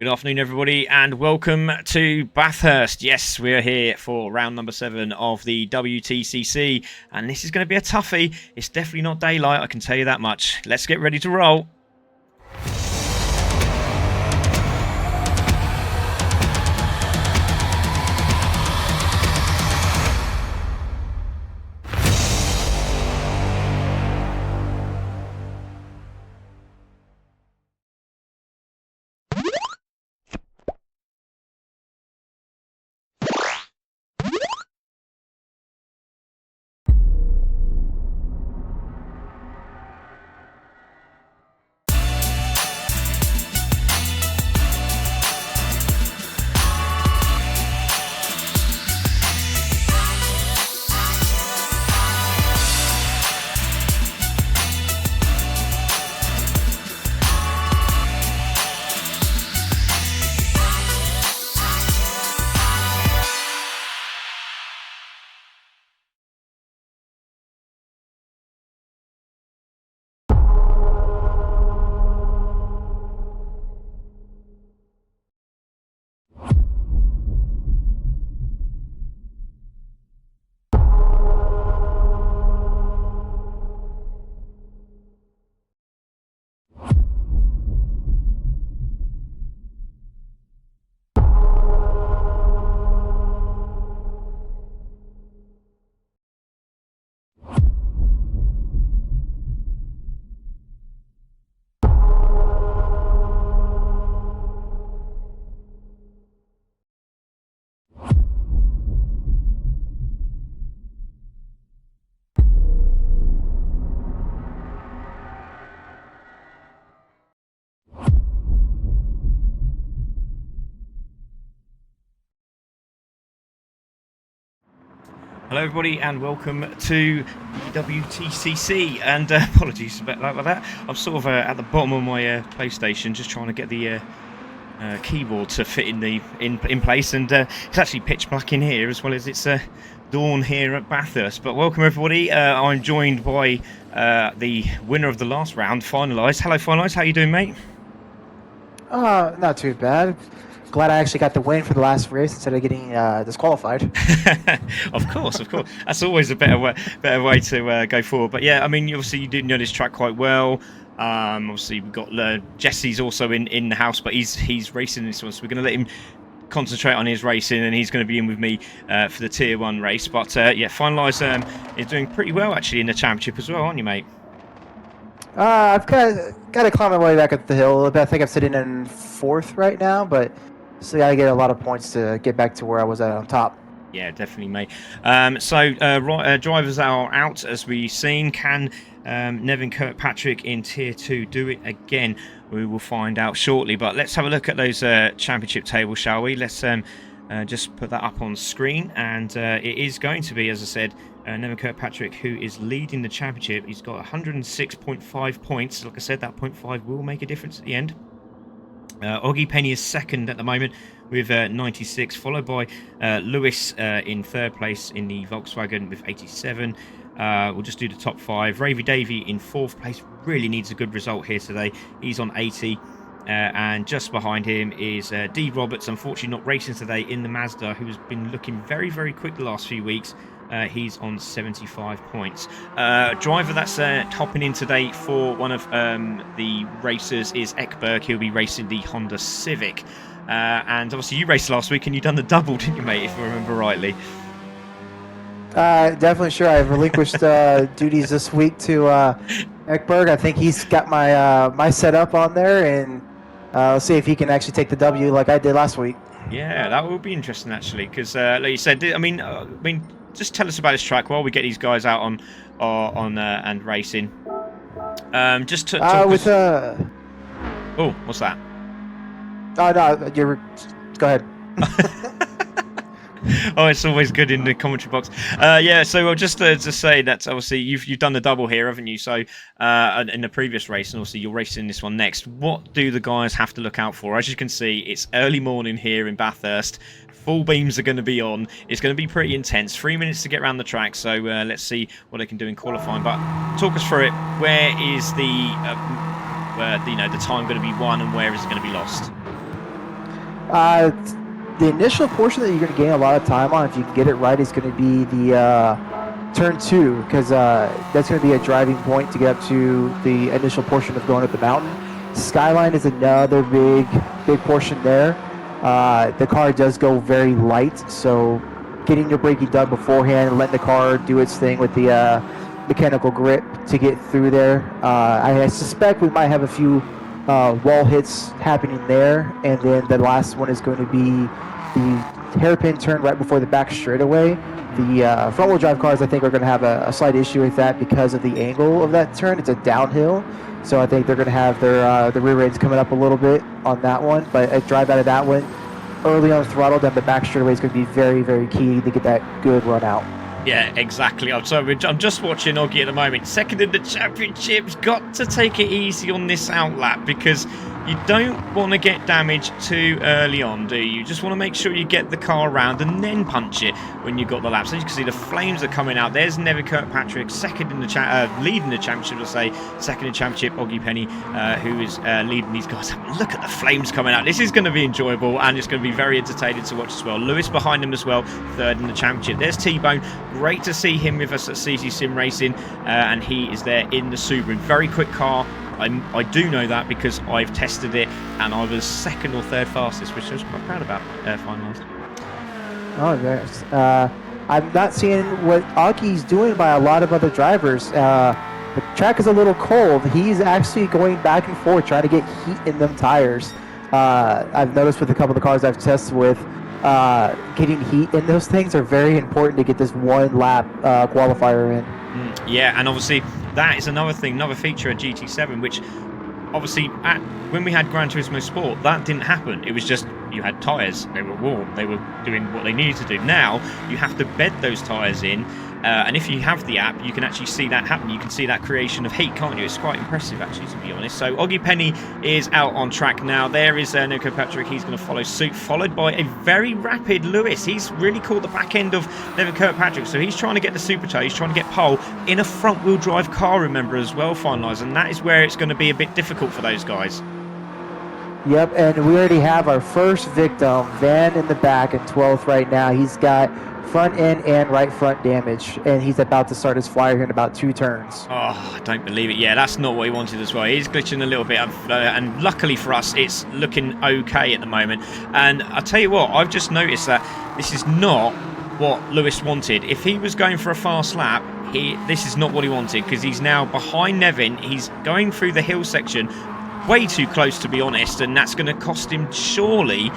Good afternoon, everybody, and welcome to Bathurst. Yes, we're here for round number 7 of the Wtcc, and this is going to be a toughie. It's definitely not daylight, I can tell you that much. Let's get ready to roll. Hello everybody and welcome to the Wtcc, and apologies about that. I'm sort of at the bottom of my PlayStation just trying to get the keyboard to fit in place, and it's actually pitch black in here as well as it's dawn here at Bathurst. But welcome everybody. I'm joined by the winner of the last round, Finalised. Hello Finalised, how you doing, mate? Not too bad. Glad I actually got the win for the last race instead of getting disqualified. Of course. That's always a better way to go forward. But yeah, I mean, obviously you did know this track quite well. Obviously we've got Jesse's also in the house, but he's racing this one, so we're going to let him concentrate on his racing, and he's going to be in with me for the Tier 1 race. But yeah, Finalised is doing pretty well actually in the championship as well, aren't you, mate? I've got to climb my way back up the hill a little bit. I think I'm sitting in 4th right now, but still got to get a lot of points to get back to where I was at on top. Yeah, definitely, mate. Drivers are out, as we've seen. Can Nevin Kirkpatrick in Tier 2 do it again? We will find out shortly. But let's have a look at those championship tables, shall we? Let's just put that up on screen. And it is going to be, as I said, Nevin Kirkpatrick, who is leading the championship. He's got 106.5 points. Like I said, that 0.5 will make a difference at the end. Oggy Penny is second at the moment with 96, followed by Lewis in 3rd place in the Volkswagen with 87. We'll just do the top 5. Ravy Davey in 4th place, really needs a good result here today. He's on 80. And just behind him is D. Roberts, unfortunately not racing today in the Mazda, who has been looking very, very quick the last few weeks. He's on 75 points. Driver that's hopping in today for one of the racers is Ekberg. He'll be racing the Honda Civic. And obviously you raced last week and you done the double, didn't you, mate, if I remember rightly? Definitely sure. I've relinquished duties this week to Ekberg. I think he's got my setup on there, and let's see if he can actually take the W like I did last week. Yeah, that will be interesting actually, because like you said, I mean, just tell us about this track while we get these guys out on and racing. Just to oh, what's that? Oh no, go ahead. Oh, it's always good in the commentary box. Yeah, so I'll just to say that obviously you've done the double here, haven't you? So in the previous race, and obviously you're racing this one next. What do the guys have to look out for? As you can see, it's early morning here in Bathurst. Full beams are going to be on. It's going to be pretty intense. 3 minutes to get around the track. So let's see what they can do in qualifying. But talk us through it. Where is the the time going to be won, and where is it going to be lost? Uh, the initial portion that you're going to gain a lot of time on, if you can get it right, is going to be the turn 2, because that's going to be a driving point to get up to the initial portion of going up the mountain. Skyline is another big portion there. The car does go very light, so getting your braking done beforehand and letting the car do its thing with the mechanical grip to get through there. I suspect we might have a few wall hits happening there, and then the last one is going to be the hairpin turn right before the back straightaway. The front-wheel drive cars, I think, are going to have a slight issue with that because of the angle of that turn. It's a downhill, so I think they're going to have their the rear ends coming up a little bit on that one. But a drive out of that one, early on throttle, then the back straightaway is going to be very, very key to get that good run out. Yeah, exactly. I'm just watching Oggy at the moment. Second in the championships. Got to take it easy on this outlap because you don't want to get damaged too early on, do you? You just want to make sure you get the car around and then punch it when you've got the laps. As you can see, the flames are coming out. There's Nevin Kirkpatrick, second in the leading the championship, I'll say. Second in the championship, Oggy Penny, who is leading these guys. Look at the flames coming out. This is going to be enjoyable and it's going to be very entertaining to watch as well. Lewis behind him as well, third in the championship. There's T-Bone. Great to see him with us at CC Sim Racing, and he is there in the Subaru. Very quick car. I do know that because I've tested it and I was second or third fastest, which I was quite proud about finalised. Oh, yes. I'm not seeing what Aki's doing by a lot of other drivers. The track is a little cold. He's actually going back and forth trying to get heat in them tires. I've noticed with a couple of the cars I've tested with, getting heat in those things are very important to get this one lap qualifier in. Yeah, and obviously that is another thing, another feature at GT7, which obviously when we had Gran Turismo Sport, that didn't happen. It was just you had tyres, they were warm, they were doing what they needed to do. Now you have to bed those tyres in, and if you have the app, you can actually see that happen. You can see that creation of heat, can't you? It's quite impressive, actually, to be honest. So Oggy Penny is out on track now. There is Nico Patrick. He's going to follow suit, followed by a very rapid Lewis. He's really caught the back end of Nevin Kirkpatrick, so he's trying to get the super toe. He's trying to get pole in a front-wheel drive car, remember, as well, finalised, and that is where it's going to be a bit difficult for those guys. Yep, and we already have our first victim, Van in the back in 12th right now. He's got front end and right front damage, and he's about to start his flyer here in about 2 turns. Oh, I don't believe it. Yeah, that's not what he wanted as well. He's glitching a little bit, and luckily for us, it's looking okay at the moment. And I'll tell you what, I've just noticed that this is not what Lewis wanted. If he was going for a fast lap, this is not what he wanted, because he's now behind Nevin. He's going through the hill section way too close, to be honest, and that's going to cost him surely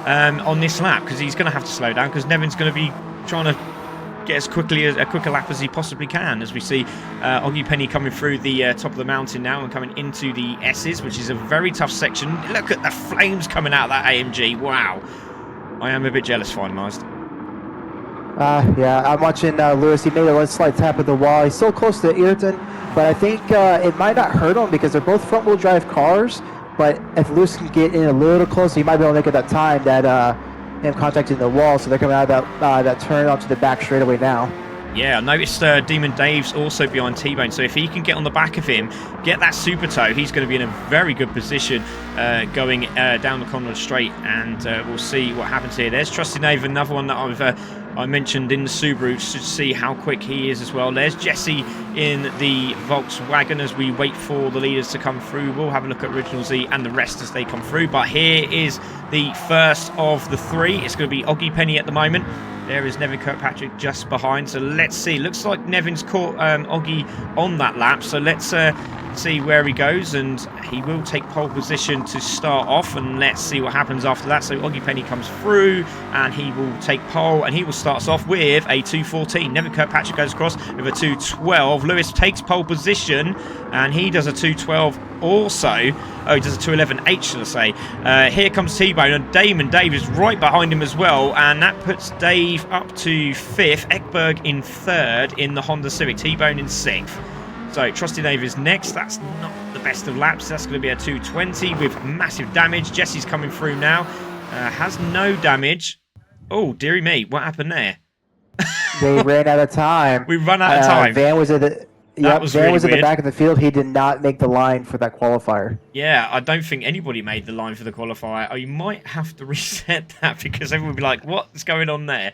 on this lap, because he's going to have to slow down, because Nevin's going to be trying to get as quickly as a quicker lap as he possibly can. As we see Oggy Penny coming through the top of the mountain now and coming into the S's, which is a very tough section. Look at the flames coming out of that AMG. Wow, I am a bit jealous, finalised. Yeah, I'm watching Lewis. He made a slight tap at the wall. He's still close to Ayrton, but I think it might not hurt him because they're both front-wheel drive cars. But if Lewis can get in a little closer, he might be able to make it that time that him contacting the wall. So they're coming out of that turn onto the back straightaway now. Yeah, I noticed Demon Dave's also behind T-Bone, so if he can get on the back of him, get that super toe, he's going to be in a very good position going down the corner straight, and we'll see what happens here. There's Trusty Nave, another one that I mentioned in the Subaru, to see how quick he is as well. There's Jesse in the Volkswagen as we wait for the leaders to come through. We'll have a look at Original Z and the rest as they come through, but here is the first of the 3. It's going to be Oggy Penny at the moment. There is Nevin Kirkpatrick just behind. So let's see. Looks like Nevin's caught Oggy on that lap. So let's see where he goes. And he will take pole position to start off. And let's see what happens after that. So Oggy Penny comes through and he will take pole. And he will start us off with a 2:14. Nevin Kirkpatrick goes across with a 2:12. Lewis takes pole position and he does a 2:12 also. Oh, he does a 2:11H, should I say. Here comes T-Bone, and Damon Dave is right behind him as well, and that puts Dave up to 5th, Ekberg in 3rd in the Honda Civic, T-Bone in 6th. So Trusty Dave is next. That's not the best of laps. That's going to be a 2:20 with massive damage. Jesse's coming through now. Has no damage. Oh, dearie me, what happened there? They ran out of time. We run out of time. Van was at the... Yep, was Van really was at the weird. back of the field. He did not make the line for that qualifier. Yeah, I don't think anybody made the line for the qualifier. Oh, you might have to reset that because everyone will be like, what's going on there?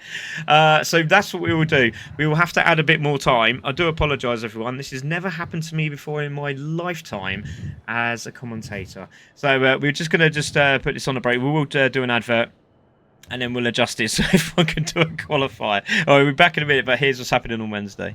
So that's what we will do. We will have to add a bit more time. I do apologise, everyone. This has never happened to me before in my lifetime as a commentator. So we're just going to put this on a break. We will do an advert. And then we'll adjust it so everyone can do a qualifier. All right, we'll be back in a minute, but here's what's happening on Wednesday.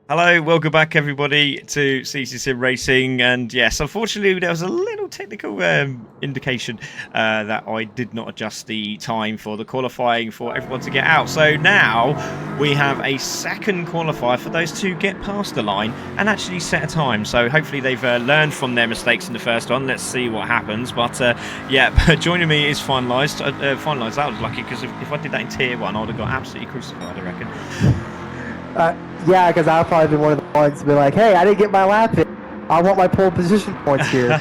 Hello, welcome back everybody to CC Racing, and yes, unfortunately there was a little technical indication that I did not adjust the time for the qualifying for everyone to get out. So now we have a second qualifier for those to get past the line and actually set a time. So hopefully they've learned from their mistakes in the first one. Let's see what happens. But yeah, joining me is finalised. Finalised, that was lucky because if I did that in tier 1 I would have got absolutely crucified, I reckon. Yeah, because I'll probably be one of the ones to be like, hey, I didn't get my lap in. I want my pole position points here.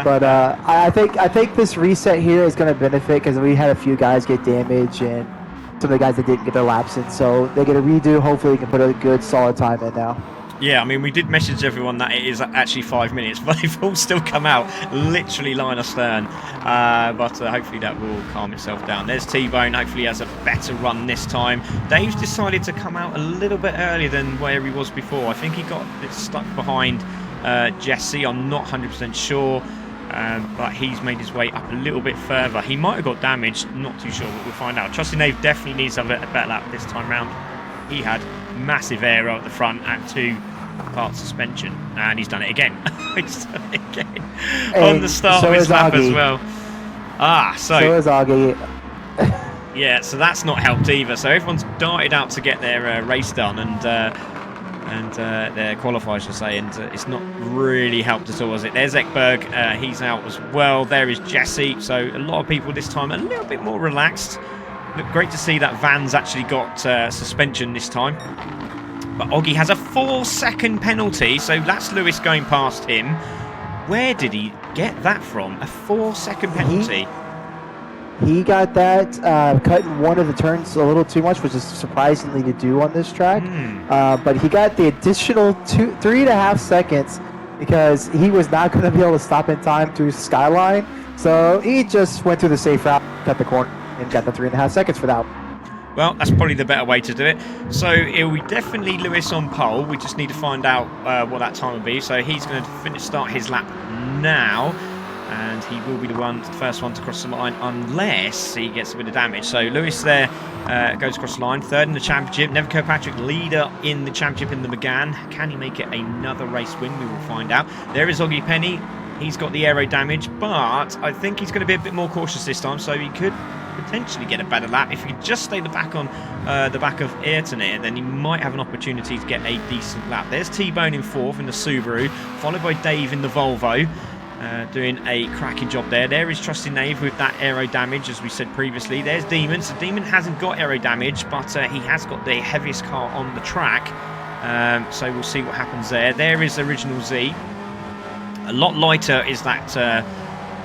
But I think this reset here is going to benefit because we had a few guys get damaged and some of the guys that didn't get their laps in. So they get a redo. Hopefully, we can put a good, solid time in now. Yeah, I mean, we did message everyone that it is actually 5 minutes, but they've all still come out literally line astern. But hopefully that will calm itself down. There's T-Bone. Hopefully he has a better run this time. Dave's decided to come out a little bit earlier than where he was before. I think he got a bit stuck behind Jesse. I'm not 100% sure. But he's made his way up a little bit further. He might have got damaged, not too sure, but we'll find out. Trusty Nave definitely needs to have a better lap this time round. He had massive air at the front at 2 part suspension, and he's done it again. He's done it again on the start of his lap as well. So is Augie. Yeah, so that's not helped either. So everyone's darted out to get their race done, and their qualifiers, should say, and it's not really helped at all, has it? There's Ekberg, he's out as well. There is Jesse. So a lot of people this time a little bit more relaxed. Look, great to see that Van's actually got suspension this time. But Oggy has a 4-second penalty, so that's Lewis going past him. Where did he get that from? A 4-second penalty? He got that cutting one of the turns a little too much, which is surprisingly to do on this track. But he got the additional 3.5 seconds because he was not going to be able to stop in time through Skyline. So he just went through the safe route, cut the corner, and got the 3.5 seconds for that. Well, that's probably the better way to do it. So it will be definitely Lewis on pole. We just need to find out what that time will be. So he's going to start his lap now. and he will be the first one to cross the line unless he gets a bit of damage. So Lewis there goes across the line, third in the championship. Nevin Kirkpatrick leader in the championship in the McGann. Can he make it another race win? We will find out. There is Oggy Penny. He's got the aero damage, but I think he's going to be a bit more cautious this time, so he could potentially get a better lap. If he could just stay the back on the back of Ayrton here, then he might have an opportunity to get a decent lap. There's T-Bone in fourth in the Subaru, followed by Dave in the Volvo, doing a cracking job there. There is Trusty Knave with that aero damage, as we said previously. There's Demon. So Demon hasn't got aero damage, but he has got the heaviest car on the track. So we'll see what happens there. There is Original Z. A lot lighter is that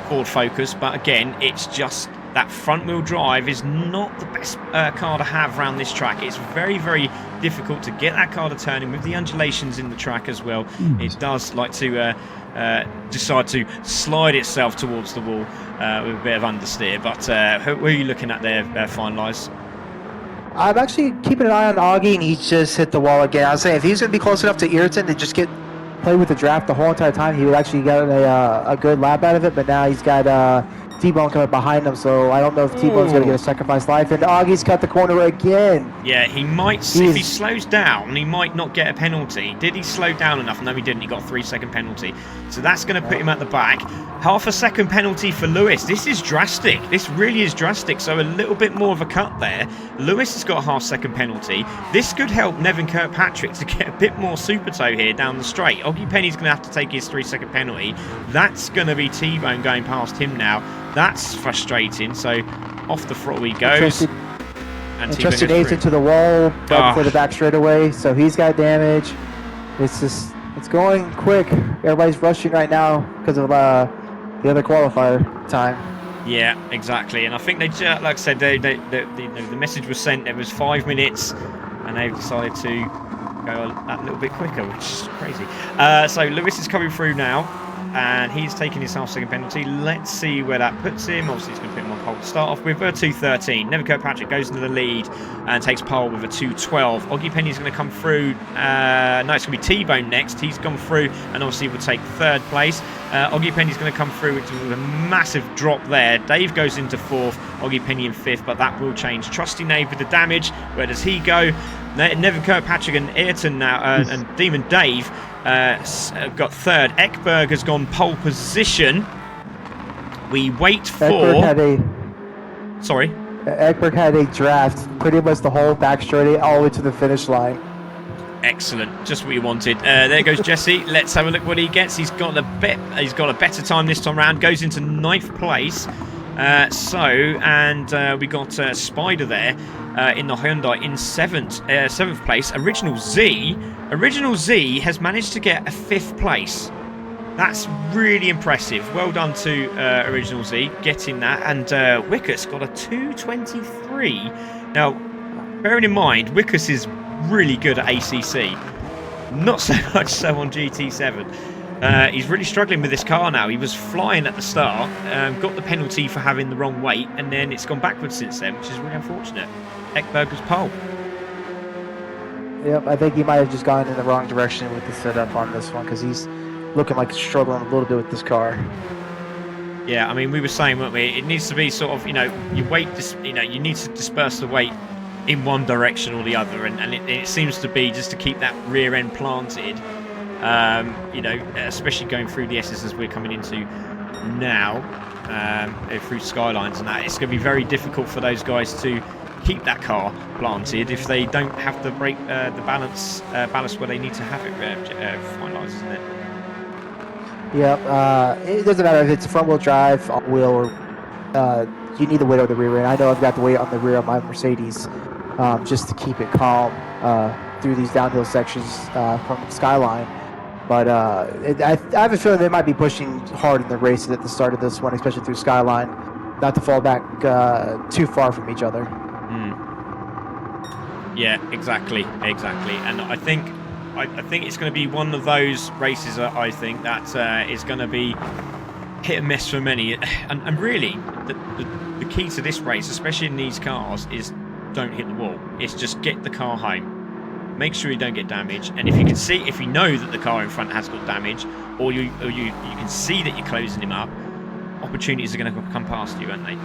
Ford Focus, but again, it's just that front-wheel drive is not the best car to have around this track. It's very, very difficult to get that car to turn in with the undulations in the track as well. It does like to decide to slide itself towards the wall with a bit of understeer. But who are you looking at there, finalise? I'm actually keeping an eye on Augie, and he just hit the wall again. I was saying, if he's going to be close enough to Ayrton to just play with the draft the whole entire time, he would actually get a good lap out of it. But now he's got T-Bone coming behind him, so I don't know if T-Bone's going to get a sacrifice life. And Augie's cut the corner again. Yeah, he might. If he slows down, he might not get a penalty. Did he slow down enough? No, he didn't. He got a 3-second penalty. So that's going to put him at the back. Half a second penalty for Lewis. This is drastic. This really is drastic. So a little bit more of a cut there. Lewis has got a half-second penalty. This could help Nevin Kirkpatrick to get a bit more super toe here down the straight. Oggy Penny's going to have to take his 3-second penalty. That's going to be T-Bone going past him now. That's frustrating. So off the throttle he goes. And Trusty Nate's into the wall right before the back straightaway. So he's got damage. It's going quick. Everybody's rushing right now because of the other qualifier time. Yeah, exactly. And I think they, like I said, the message was sent. It was 5 minutes, and they've decided to go that little bit quicker, which is crazy. So Lewis is coming through now, and he's taking his half-second penalty. Let's see where that puts him. Obviously, it's going to put him on pole to start off with a 2:13. Nevin Kirkpatrick goes into the lead and takes pole with a 2:12. Oggy Penny's going to come through. No, it's going to be T-Bone next. He's gone through and obviously will take third place. Oggy Penny's going to come through with a massive drop there. Dave goes into fourth. Oggy Penny in fifth, but that will change. Trusty Knave with the damage. Where does he go? Nevin Kirkpatrick and Ayrton now, and Demon Dave got third. Ekberg has gone pole position. We wait for... Ekberg had a draft pretty much the whole back straight all the way to the finish line. Excellent, just what you wanted. There goes Jesse. Let's have a look what he gets. He's got a better time this time round. Goes into 9th place. We got Spider there in the Hyundai in 7th place. Original Z has managed to get a 5th place. That's really impressive. Well done to Original Z getting that. And Wickus got a 2:23. Now, bearing in mind, Wickus is really good at ACC. Not so much so on GT7. He's really struggling with this car now. He was flying at the start, got the penalty for having the wrong weight, and then it's gone backwards since then, which is really unfortunate. Ekberger's pole. Yep, I think he might have just gone in the wrong direction with the setup on this one, because he's looking like he's struggling a little bit with this car. Yeah, I mean, we were saying, weren't we? It needs to be sort of, you need to disperse the weight in one direction or the other, and it seems to be just to keep that rear end planted. Especially going through the S's as we're coming into now, through Skylines and that, it's going to be very difficult for those guys to keep that car planted if they don't have the brake, the ballast where they need to have it finalised, isn't it? Yep. It doesn't matter if it's front-wheel drive, all-wheel, or you need the weight on the rear end. I know I've got the weight on the rear of my Mercedes just to keep it calm through these downhill sections from Skyline. But I have a feeling they might be pushing hard in the races at the start of this one, especially through Skyline, not to fall back too far from each other. Yeah, exactly. And I think it's going to be one of those races. I think that is going to be hit and miss for many. And really, the key to this race, especially in these cars, is don't hit the wall. It's just get the car home. Make sure you don't get damaged, and if you know that the car in front has got damage, or you can see that you're closing him up, opportunities are going to come past you, aren't they?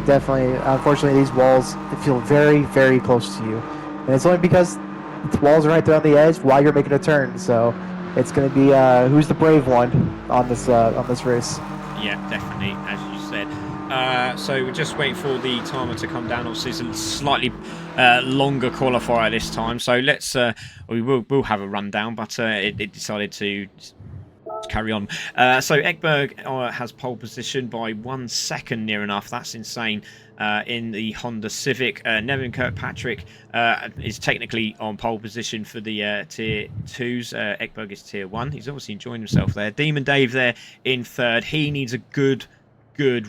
Definitely. Unfortunately, these walls feel very, very close to you, and it's only because the walls are right there on the edge while you're making a turn. So it's going to be who's the brave one on this race. Yeah, definitely, as you said. So we're just waiting for the timer to come down. Obviously, it's a slightly longer qualifier this time. So let's we'll have a rundown, but it decided to carry on. So Ekberg has pole position by 1 second near enough. That's insane. In the Honda Civic, Nevin Kirkpatrick is technically on pole position for the tier 2s. Ekberg is tier 1. He's obviously enjoying himself there. Demon Dave there in third. He needs a good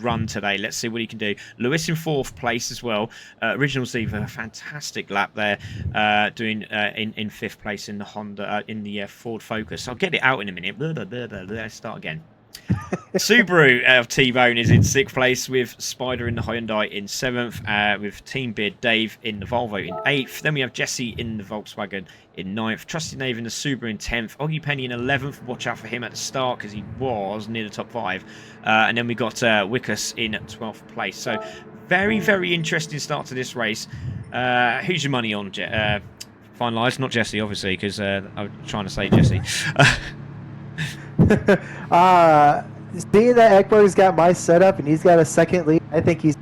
run today. Let's see what he can do. Lewis in 4th place as well. Original Ziva, a fantastic lap there, doing in 5th place in the Honda in the Ford Focus. I'll get it out in a minute. Let's start again. Subaru of T-Bone is in 6th place, with Spider in the Hyundai in 7th, with Team Beard Dave in the Volvo in 8th. Then we have Jesse in the Volkswagen in 9th, Trusty Nave in the Subaru in 10th, Oggy Penny in 11th. Watch out for him at the start because he was near the top 5. And then we got Wickus in 12th place. So very, very interesting start to this race. Who's your money on? Finalised, not Jesse, obviously, because I'm trying to say Jesse. Seeing that Ekberg's got my setup and he's got a second lead, I think he's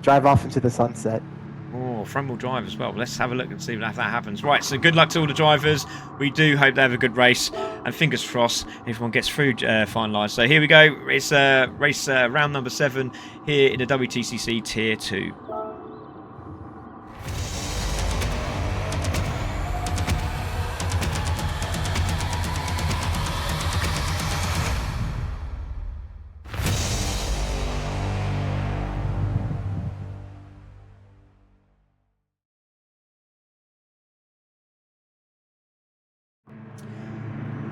drive off into the sunset. Oh, front wheel drive as well. Let's have a look and see if that happens. Right, so good luck to all the drivers. We do hope they have a good race, and fingers crossed everyone gets through finalised. So here we go. It's race round number 7 here in the WTCC Tier 2.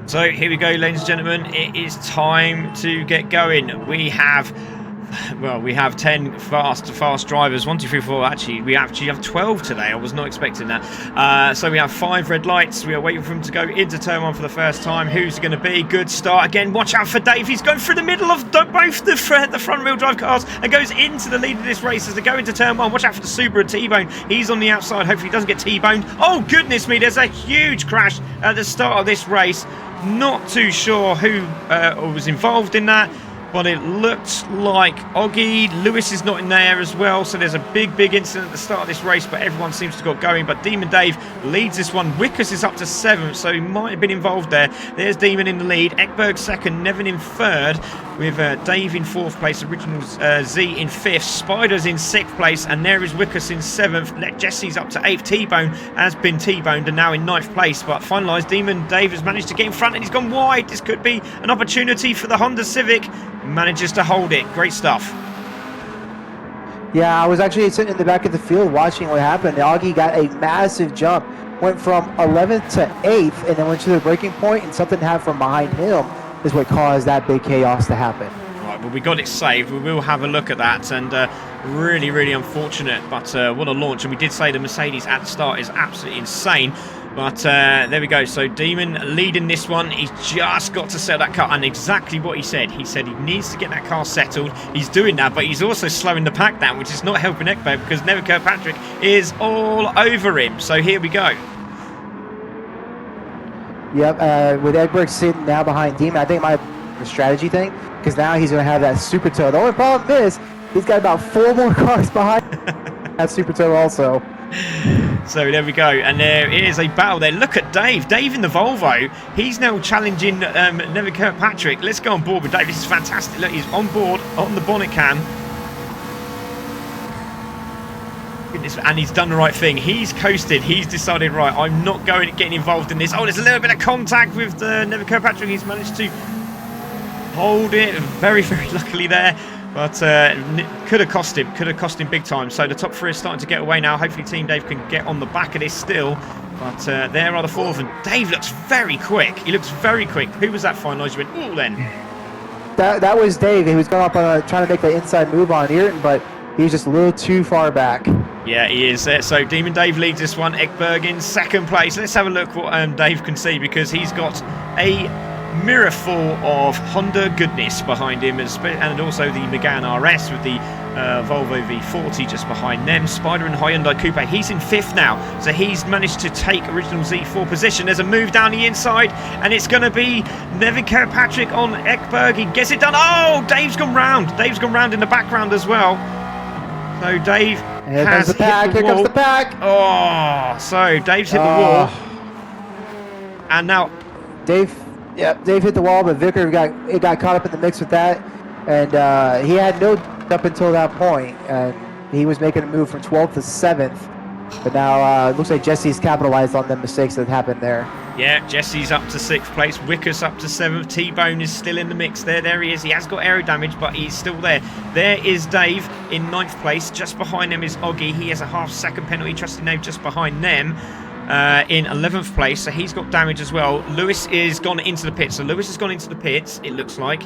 So here we go, ladies and gentlemen. It is time to get going. We have 10 fast drivers. 1, 2, 3, 4. Actually, we actually have 12 today. I was not expecting that. So we have 5 red lights. We are waiting for him to go into turn 1 for the first time. Who's going to be? Good start again. Watch out for Dave. He's going through the middle of both the front wheel drive cars and goes into the lead of this race as they go into turn 1. Watch out for the Subaru T-Bone. He's on the outside. Hopefully he doesn't get T-boned. Oh goodness me! There's a huge crash at the start of this race. Not too sure who was involved in that, but it looked like Oggy. Lewis is not in there as well, so there's a big incident at the start of this race, but everyone seems to got going. But Demon Dave leads this one. Wickers is up to 7th, so he might have been involved there. There's Demon in the lead. Ekberg 2nd, Nevin in 3rd, with Dave in 4th place, Original Z in 5th, Spider's in 6th place, and there is Wickers in 7th. Jesse's up to 8th. T-Bone has been T-boned and now in 9th place, but finalised. Demon Dave has managed to get in front and he's gone wide. This could be an opportunity for the Honda Civic. Manages to hold it. Great stuff. Yeah, I was actually sitting in the back of the field watching what happened. Augie got a massive jump, went from 11th to 8th, and then went to the breaking point, and something happened from behind him is what caused that big chaos to happen. Right, well, we got it saved. We will have a look at that, and really unfortunate, but what a launch. And we did say the Mercedes at the start is absolutely insane. But there we go. So Demon leading this one. He's just got to settle that car, and exactly what he said. He said he needs to get that car settled. He's doing that, but he's also slowing the pack down, which is not helping Ekberg because Nevin Kirkpatrick is all over him. So here we go. Yep, with Ekberg sitting now behind Demon, I think it might be a strategy thing because now he's going to have that super tow. The only problem is he's got about 4 more cars behind that super tow also. So there we go, and there is a battle there. Look at Dave. Dave in the Volvo. He's now challenging Nevin Kirkpatrick. Let's go on board with Dave. This is fantastic. Look, he's on board on the bonnet cam. Goodness, and he's done the right thing. He's coasted. He's decided, right, I'm not getting involved in this. Oh, there's a little bit of contact with Nevin Kirkpatrick. He's managed to hold it very luckily there. But could have cost him big time. So the top 3 are starting to get away now. Hopefully Team Dave can get on the back of this still. But there are the 4 of them. Dave looks very quick. He looks very quick. Who was that finalised? You went, oh, then. That was Dave. He was going up on trying to make the inside move on Ayrton, but he's just a little too far back. Yeah, he is. So Demon Dave leads this one. Ekberg in 2nd place. Let's have a look what Dave can see, because he's got a mirror full of Honda goodness behind him, and also the Megane RS with the Volvo V40 just behind them. Spider and Hyundai Coupe, he's in 5th now, so he's managed to take Original Z4 position. There's a move down the inside, and it's going to be Nevin Kirkpatrick on Ekberg. He gets it done. Oh, Dave's gone round. Dave's gone round in the background as well. So Dave has hit the wall. Here comes the pack. Oh, so Dave's hit the wall. And now Dave hit the wall, but Vicker got caught up in the mix with that, and he had no up until that point, and he was making a move from 12th to 7th. But now it looks like Jesse's capitalized on the mistakes that happened there. Yeah, Jesse's up to 6th place. Wickus up to 7th. T-Bone is still in the mix there. There he is. He has got aero damage, but he's still there. There is Dave in 9th place. Just behind him is Oggy. He has a half-second penalty. Trusty Nave just behind them in 11th place, so he's got damage as well. Lewis is gone into the pits. So Lewis has gone into the pits, it looks like.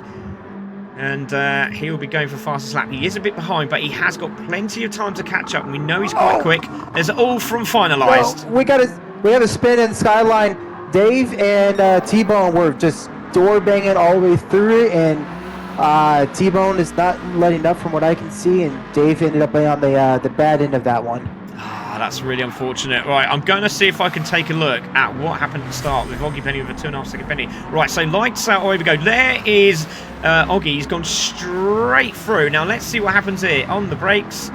And he will be going for fastest lap. He is a bit behind, but he has got plenty of time to catch up. And we know he's quite quick. There's all from finalised. Well, we have a spin in Skyline. Dave and T-Bone were just door banging all the way through it, and T-Bone is not letting up from what I can see, and Dave ended up laying on the bad end of that one. That's really unfortunate. Right, I'm going to see if I can take a look at what happened at the start with Oggy Penny with a 2.5 second penny. Right, so lights out, away we go. There is Oggy. He's gone straight through. Now let's see what happens here. On the brakes.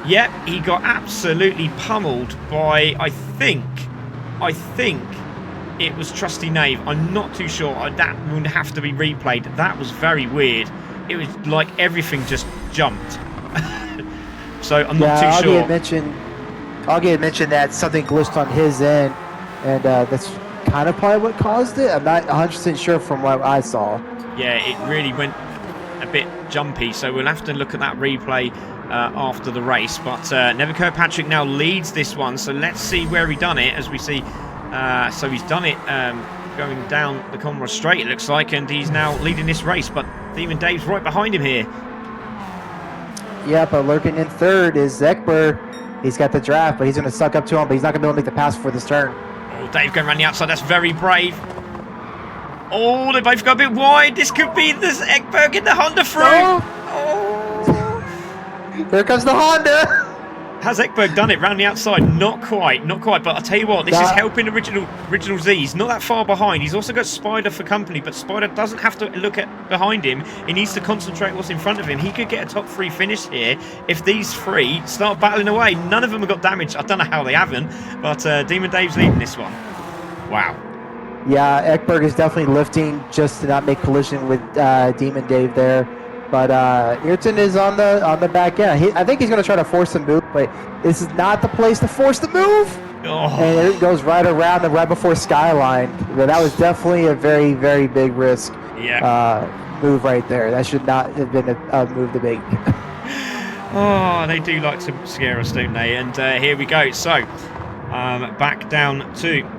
Yep, he got absolutely pummeled by, I think it was Trusty Nave. I'm not too sure. That would have to be replayed. That was very weird. It was like everything just jumped. So I'm not too sure. Augie had mentioned that something glitched on his end, and that's kind of probably what caused it. I'm not 100% sure from what I saw. Yeah, it really went a bit jumpy, so we'll have to look at that replay after the race. But Nevin Kirkpatrick now leads this one, so let's see where he done it. As we see, so he's done it going down the Commonwealth Straight, it looks like, and he's now leading this race. But Demon Dave's right behind him here. Yeah, but lurking in 3rd is Ekberg. He's got the draft, but he's going to suck up to him, but he's not going to be able to make the pass before this turn. Oh, Dave going around the outside. That's very brave. Oh, they both got a bit wide. This could be this Ekberg in the Honda through. Oh. There comes the Honda. Has Ekberg done it round the outside? Not quite, not quite. But I'll tell you what, this is helping Original Z. He's not that far behind. He's also got Spider for company, but Spider doesn't have to look at behind him. He needs to concentrate what's in front of him. He could get a top 3 finish here if these 3 start battling away. None of them have got damage. I don't know how they haven't, but Demon Dave's leading this one. Wow. Yeah, Ekberg is definitely lifting just to not make collision with Demon Dave there. But Ayrton is on the back end. I think he's going to try to force the move, but this is not the place to force the move. Oh. And it goes right around and right before Skyline. But that was definitely a very, very big risk move right there. That should not have been a move to make. Oh, they do like to scare us, don't they? And here we go. So back down to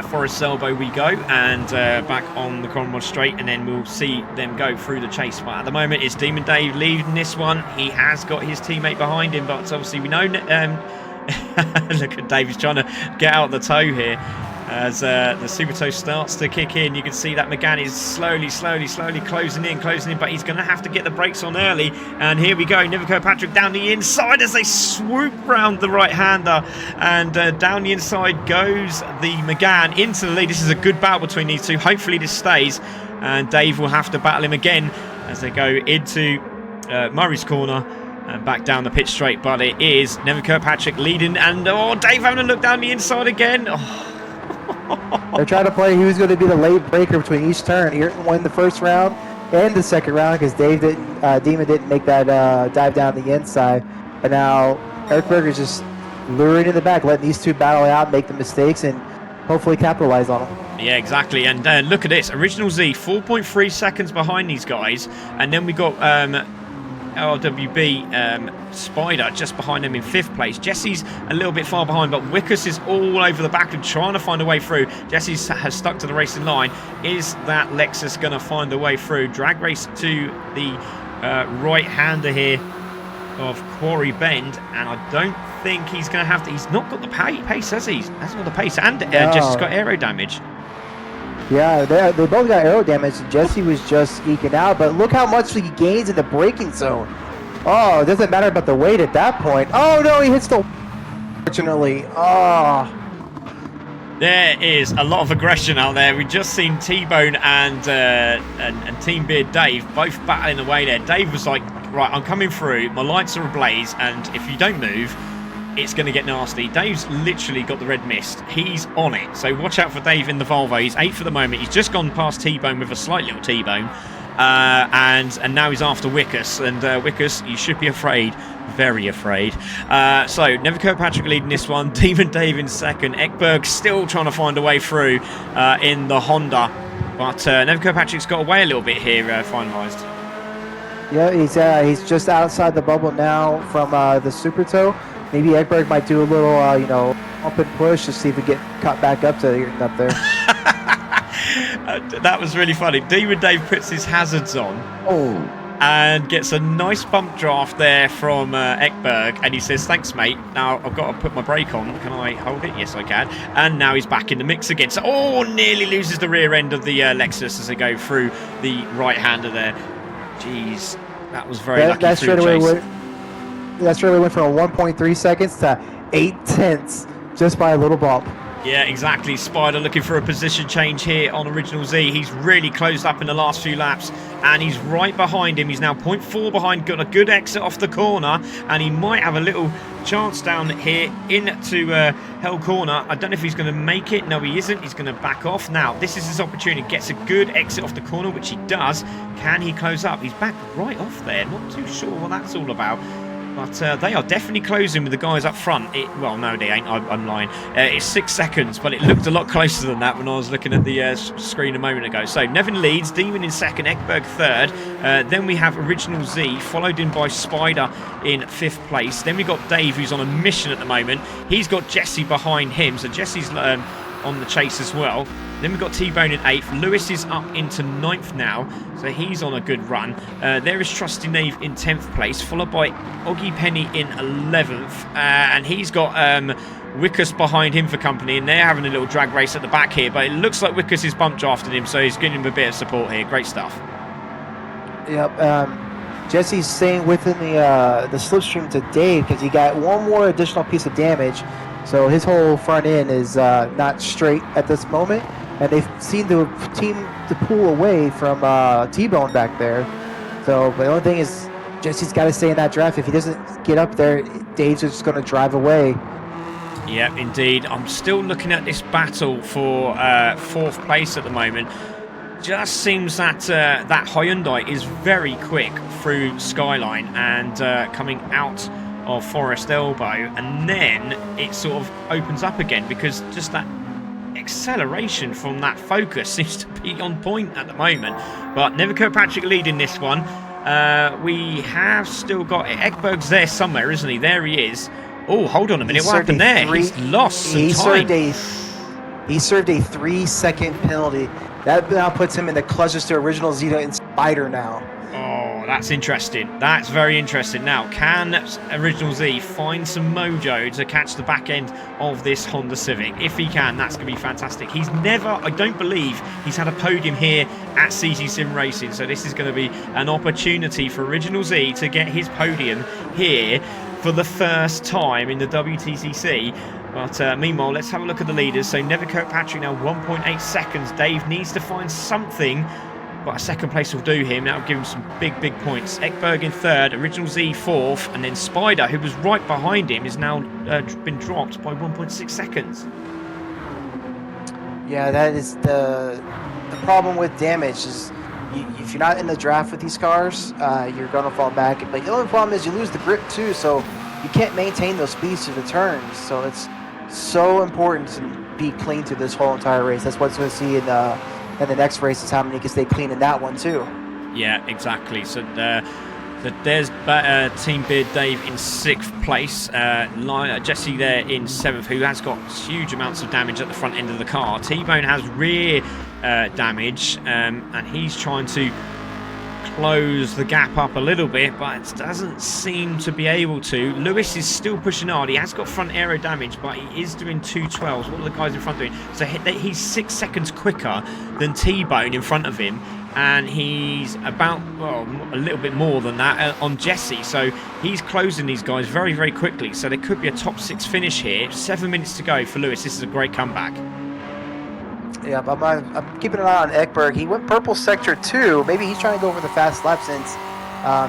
Forest Elbow we go, and back on the Commonwealth Straight, and then we'll see them go through the chase. But at the moment it's Demon Dave leading this one. He has got his teammate behind him, but obviously we know look at Dave, he's trying to get out the toe here as the super toe starts to kick in. You can see that Megane is slowly closing in, but he's going to have to get the brakes on early. And here we go, Nevin Kirkpatrick down the inside as they swoop round the right-hander, and down the inside goes the Megane into the lead. This is a good battle between these two. Hopefully this stays, and Dave will have to battle him again as they go into Murray's corner and back down the pit straight. But it is Nevin Kirkpatrick leading, and Dave having a look down the inside again. They're trying to play who's going to be the late breaker between each turn. Ayrton won the first round and the second round because Demon didn't make that dive down the inside. But now Ekberg is just luring in the back, letting these two battle out, make the mistakes, and hopefully capitalize on them. Yeah, exactly. And look at this. Original Z, 4.3 seconds behind these guys. And then we got LWB Spider just behind them in 5th place. Jesse's a little bit far behind, but Wickus is all over the back and trying to find a way through. Jesse has stuck to the racing line. Is that Lexus going to find a way through? Drag race to the right-hander here of Quarry Bend, and I don't think he's going to have to. He's not got the pace, has he? He hasn't got the pace, and Jesse's got aero damage. Yeah, they both got aero damage. Jesse was just eking out, but look how much he gains in the braking zone. Oh, it doesn't matter about the weight at that point. Oh no, he hits the. Fortunately, oh. There is a lot of aggression out there. We've just seen T-Bone and Team Beard Dave both battling away there. Dave was like, right, I'm coming through, my lights are ablaze, and if you don't move, it's going to get nasty. Dave's literally got the red mist. He's on it. So watch out for Dave in the Volvo. He's 8th at the moment. He's just gone past T-Bone with a slight little T-Bone. And now he's after Wtcc. And Wtcc, you should be afraid. Very afraid. So Never Kirkpatrick leading this one. Demon Dave in second. Ekberg still trying to find a way through in the Honda. But Never Kirkpatrick's got away a little bit here, finalised. Yeah, he's just outside the bubble now from the Super Toe. Maybe Ekberg might do a little, up and push to see if we get cut back up to getting up there. That was really funny. Demon Dave puts his hazards on. Oh. And gets a nice bump draft there from Ekberg, and he says, thanks mate, now I've got to put my brake on, can I hold it? Yes I can. And now he's back in the mix again, so nearly loses the rear end of the Lexus as they go through the right hander there. Jeez, that was very lucky. That straight away went from 1.3 seconds to 0.8 just by a little bump. Yeah, exactly. Spider looking for a position change here on Original Z. He's really closed up in the last few laps, and he's right behind him. He's now 0.4 behind, got a good exit off the corner, and he might have a little chance down here into Hell Corner. I don't know if he's going to make it. No, he isn't. He's going to back off. Now, this is his opportunity. Gets a good exit off the corner, which he does. Can he close up? He's back right off there. Not too sure what that's all about. But they are definitely closing with the guys up front. Well, no, they ain't. I'm lying. It's 6 seconds, but it looked a lot closer than that when I was looking at the screen a moment ago. So Nevin leads, Demon in second, Ekberg third. Then we have Original Z, followed in by Spider in 5th place. Then we got Dave, who's on a mission at the moment. He's got Jesse behind him, so Jesse's on the chase as well. Then we've got T-Bone in 8th. Lewis is up into 9th now, so he's on a good run. There is Trusty Nave in 10th place, followed by Oggy Penny in 11th. And he's got Wtcc behind him for company, and they're having a little drag race at the back here. But it looks like Wtcc is bump drafting him, so he's giving him a bit of support here. Great stuff. Yep. Jesse's staying within the slipstream to Dave because he got one more additional piece of damage. So his whole front end is not straight at this moment. And they've seen the team to pull away from T-Bone back there. So, but the only thing is, Jesse's got to stay in that draft. If he doesn't get up there, Dave's just going to drive away. Yeah, indeed. I'm still looking at this battle for 4th place at the moment. Just seems that that Hyundai is very quick through Skyline and coming out of Forest Elbow, and then it sort of opens up again because just that acceleration from that Focus seems to be on point at the moment. But Never Kirkpatrick leading this one. We have still got Ekberg's there somewhere, isn't he? There he is. Oh, hold on a minute. What happened there? He's lost some time. He served a 3-second penalty. That now puts him in the closest to Original Zeta and Spider now. Oh, that's interesting. That's very interesting. Now, can Original Z find some mojo to catch the back end of this Honda Civic? If he can, that's going to be fantastic. He's never, I don't believe, he's had a podium here at CC Sim Racing. So this is going to be an opportunity for Original Z to get his podium here for the first time in the WTCC. But meanwhile, let's have a look at the leaders. So Never Kirkpatrick now 1.8 seconds. Dave needs to find something, but a 2nd place will do him. That'll give him some big points. Ekberg in 3rd, Original Z 4th, and then Spider, who was right behind him, is now been dropped by 1.6 seconds. Yeah, that is the problem with damage is if you're not in the draft with these cars, you're going to fall back. But the only problem is you lose the grip too, so you can't maintain those speeds to the turns. So it's so important to be clean through this whole entire race. That's what we're going to see in the next race is how many can stay clean in that one too. Yeah, exactly. So there's Team Beard Dave in 6th place. Jesse there in 7th, who has got huge amounts of damage at the front end of the car. T-Bone has rear damage, and he's trying to close the gap up a little bit, but it doesn't seem to be able to. Lewis is still pushing hard. He has got front aero damage, but he is doing 212s. What are the guys in front doing? So he's 6 seconds quicker than T-Bone in front of him, and he's about, well, a little bit more than that on Jesse. So he's closing these guys very, very quickly. So there could be a top 6 finish here. 7 minutes to go for Lewis. This is a great comeback. Yeah, I'm keeping an eye on Ekberg. He went purple sector 2. Maybe he's trying to go for the fast lap since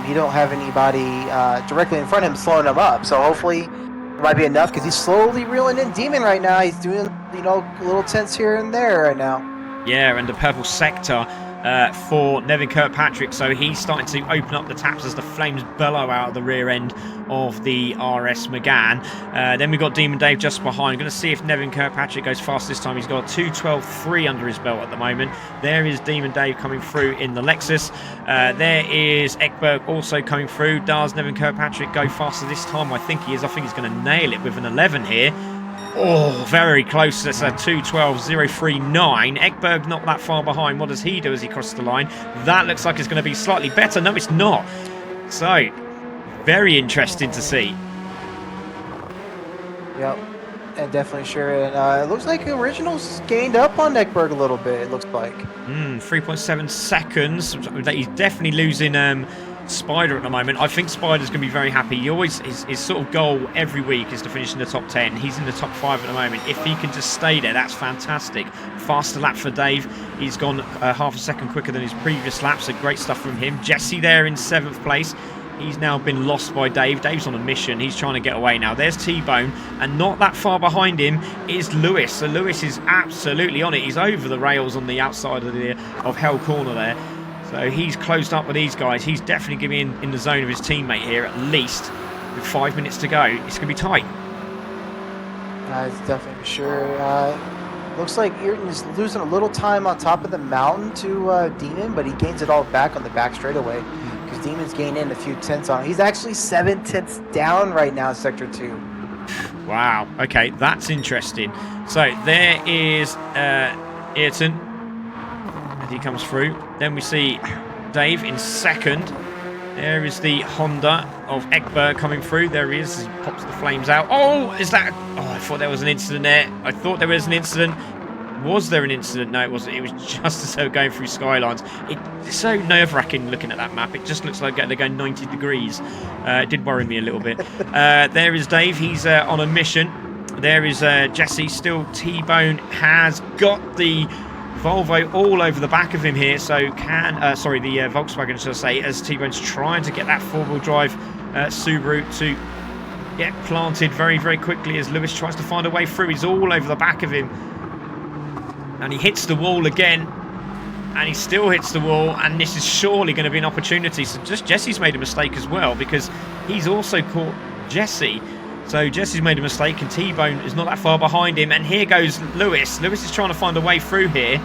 he don't have anybody directly in front of him slowing him up. So hopefully it might be enough because he's slowly reeling in Demon right now. He's doing, you know, little tints here and there right now. Yeah, and the purple sector for Nevin Kirkpatrick, so he's starting to open up the taps as the flames bellow out of the rear end of the RS McGann. Then we've got Demon Dave just behind. Going to see if Nevin Kirkpatrick goes fast this time. He's got a 2:12.3 under his belt at the moment. There is Demon Dave coming through in the Lexus. There is Ekberg also coming through. Does Nevin Kirkpatrick go faster this time? I think he is. I think he's going to nail it with an 11 here. Oh, very close. That's a 2:12.039. Ekberg not that far behind. What does he do as he crosses the line? That looks like it's going to be slightly better. No, it's not. So, very interesting to see. Yep, and definitely sure. And it looks like Original's gained up on Ekberg a little bit, it looks like. 3.7 seconds. He's definitely losing Spider at the moment. I think Spider's going to be very happy. He always his sort of goal every week is to finish in the top 10. He's in the top 5 at the moment. If he can just stay there, that's fantastic. Faster lap for Dave. He's gone half a second quicker than his previous lap, so great stuff from him. Jesse there in 7th place. He's now been lost by Dave. Dave's on a mission. He's trying to get away now. There's T-Bone, and not that far behind him is Lewis. So Lewis is absolutely on it. He's over the rails on the outside of Hell Corner there. So he's closed up with these guys. He's definitely going to be in the zone of his teammate here, at least with 5 minutes to go. It's going to be tight. It's definitely for sure. Looks like Ayrton is losing a little time on top of the mountain to Demon, but he gains it all back on the back straightaway because Demon's gaining a few tenths on him. He's actually 7 tenths down right now in Sector 2. Wow. Okay, that's interesting. So there is Ayrton. He comes through. Then we see Dave in 2nd. There is the Honda of Ekberg coming through. There he is. He pops the flames out. Oh, is that? Oh, I thought there was an incident there. I thought there was an incident. Was there an incident? No, it wasn't. It was just as they were going through skylines. It's so nerve-wracking looking at that map. It just looks like they're going 90 degrees. It did worry me a little bit. There is Dave. He's on a mission. There is Jesse. Still T-Bone has got the Volvo all over the back of him here, so the Volkswagen, should I say, as T-Bone's trying to get that 4-wheel drive Subaru to get planted very, very quickly as Lewis tries to find a way through. He's all over the back of him, and he hits the wall again, and he still hits the wall, and this is surely going to be an opportunity. So just Jesse's made a mistake as well, because he's also caught Jesse. So Jesse's made a mistake, and T-Bone is not that far behind him. And here goes Lewis. Lewis is trying to find a way through here.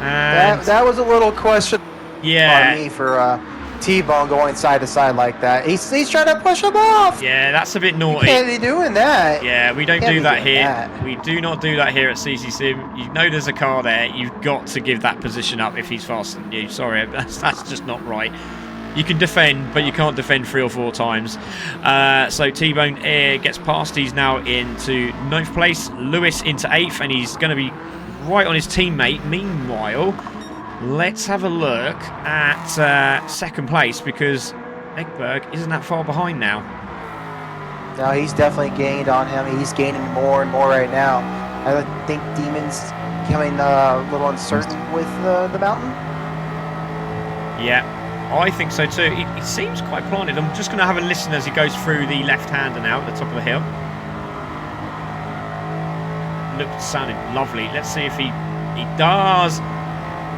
And that was a little question on me for T-Bone going side to side like that. He's trying to push him off. Yeah, that's a bit naughty. You can't be doing that. Yeah, we don't do that here. We do not do that here at CC Sim. You know there's a car there. You've got to give that position up if he's faster than you. Sorry, that's just not right. You can defend, but you can't defend 3 or 4 times. So T-Bone gets past. He's now into 9th place. Lewis into 8th, and he's going to be right on his teammate. Meanwhile, let's have a look at 2nd place, because Ekberg isn't that far behind now. No, he's definitely gained on him. He's gaining more and more right now. I think Demon's becoming a little uncertain with the mountain. Yeah. I think so too. He seems quite planted. I'm just going to have a listen as he goes through the left-hander now at the top of the hill. Sounded lovely. Let's see if he does.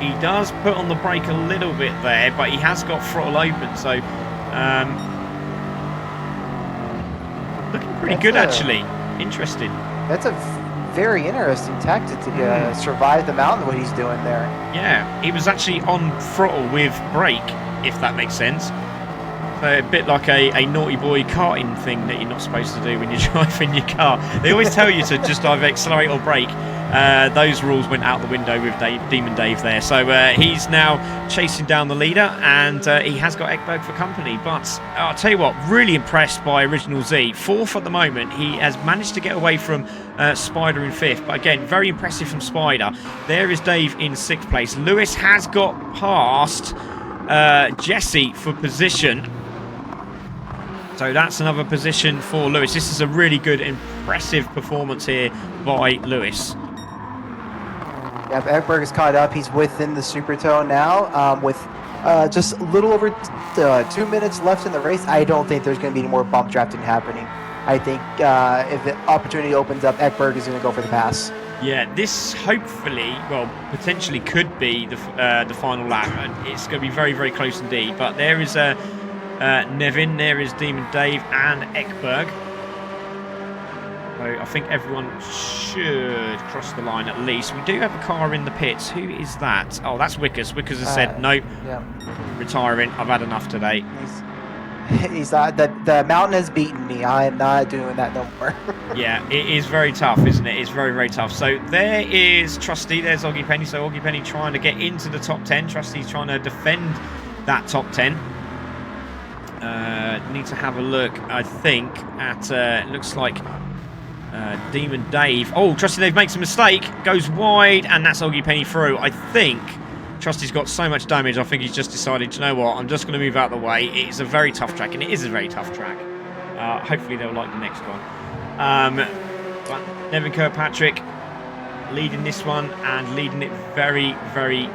He does put on the brake a little bit there, but he has got throttle open. So looking pretty good actually. Interesting. That's a very interesting tactic to survive the mountain. What he's doing there. Yeah, he was actually on throttle with brake, if that makes sense. a bit like a naughty boy karting thing that you're not supposed to do when you're driving your car. They always tell you to just either accelerate or brake. Those rules went out the window with Demon Dave there. So he's now chasing down the leader, and he has got Ekberg for company. But I'll tell you what, really impressed by Original Z. 4th at the moment. He has managed to get away from Spider in 5th. But again, very impressive from Spider. There is Dave in 6th place. Lewis has got past Jesse for position. So that's another position for Lewis. This is a really good, impressive performance here by Lewis. Yep, Ekberg is caught up. He's within the Super Toe now with just a little over 2 minutes left in the race. I don't think there's going to be any more bump drafting happening. I think if the opportunity opens up, Ekberg is going to go for the pass. Yeah, this hopefully, well, potentially could be the final lap. And it's going to be very, very close indeed. But there is Nevin, there is Demon Dave and Ekberg. So I think everyone should cross the line at least. We do have a car in the pits. Who is that? Oh, that's Wickers. Wickers has said, nope, retiring. I've had enough today. He's the mountain has beaten me. I am not doing that no more. Yeah, it is very tough, isn't it? It's very, very tough. So there is Trusty. There's Oggy Penny. So Oggy Penny trying to get into the top 10. Trusty's trying to defend that top 10. Need to have a look, I think, at it looks like Demon Dave. Oh, Trusty Dave makes a mistake, goes wide, and that's Oggy Penny through. I think Trusty's got so much damage, I think he's just decided, you know what, I'm just going to move out of the way. It's a very tough track, and it is a very tough track. Hopefully they'll like the next one. But Nevin Kirkpatrick leading this one, and leading it very, very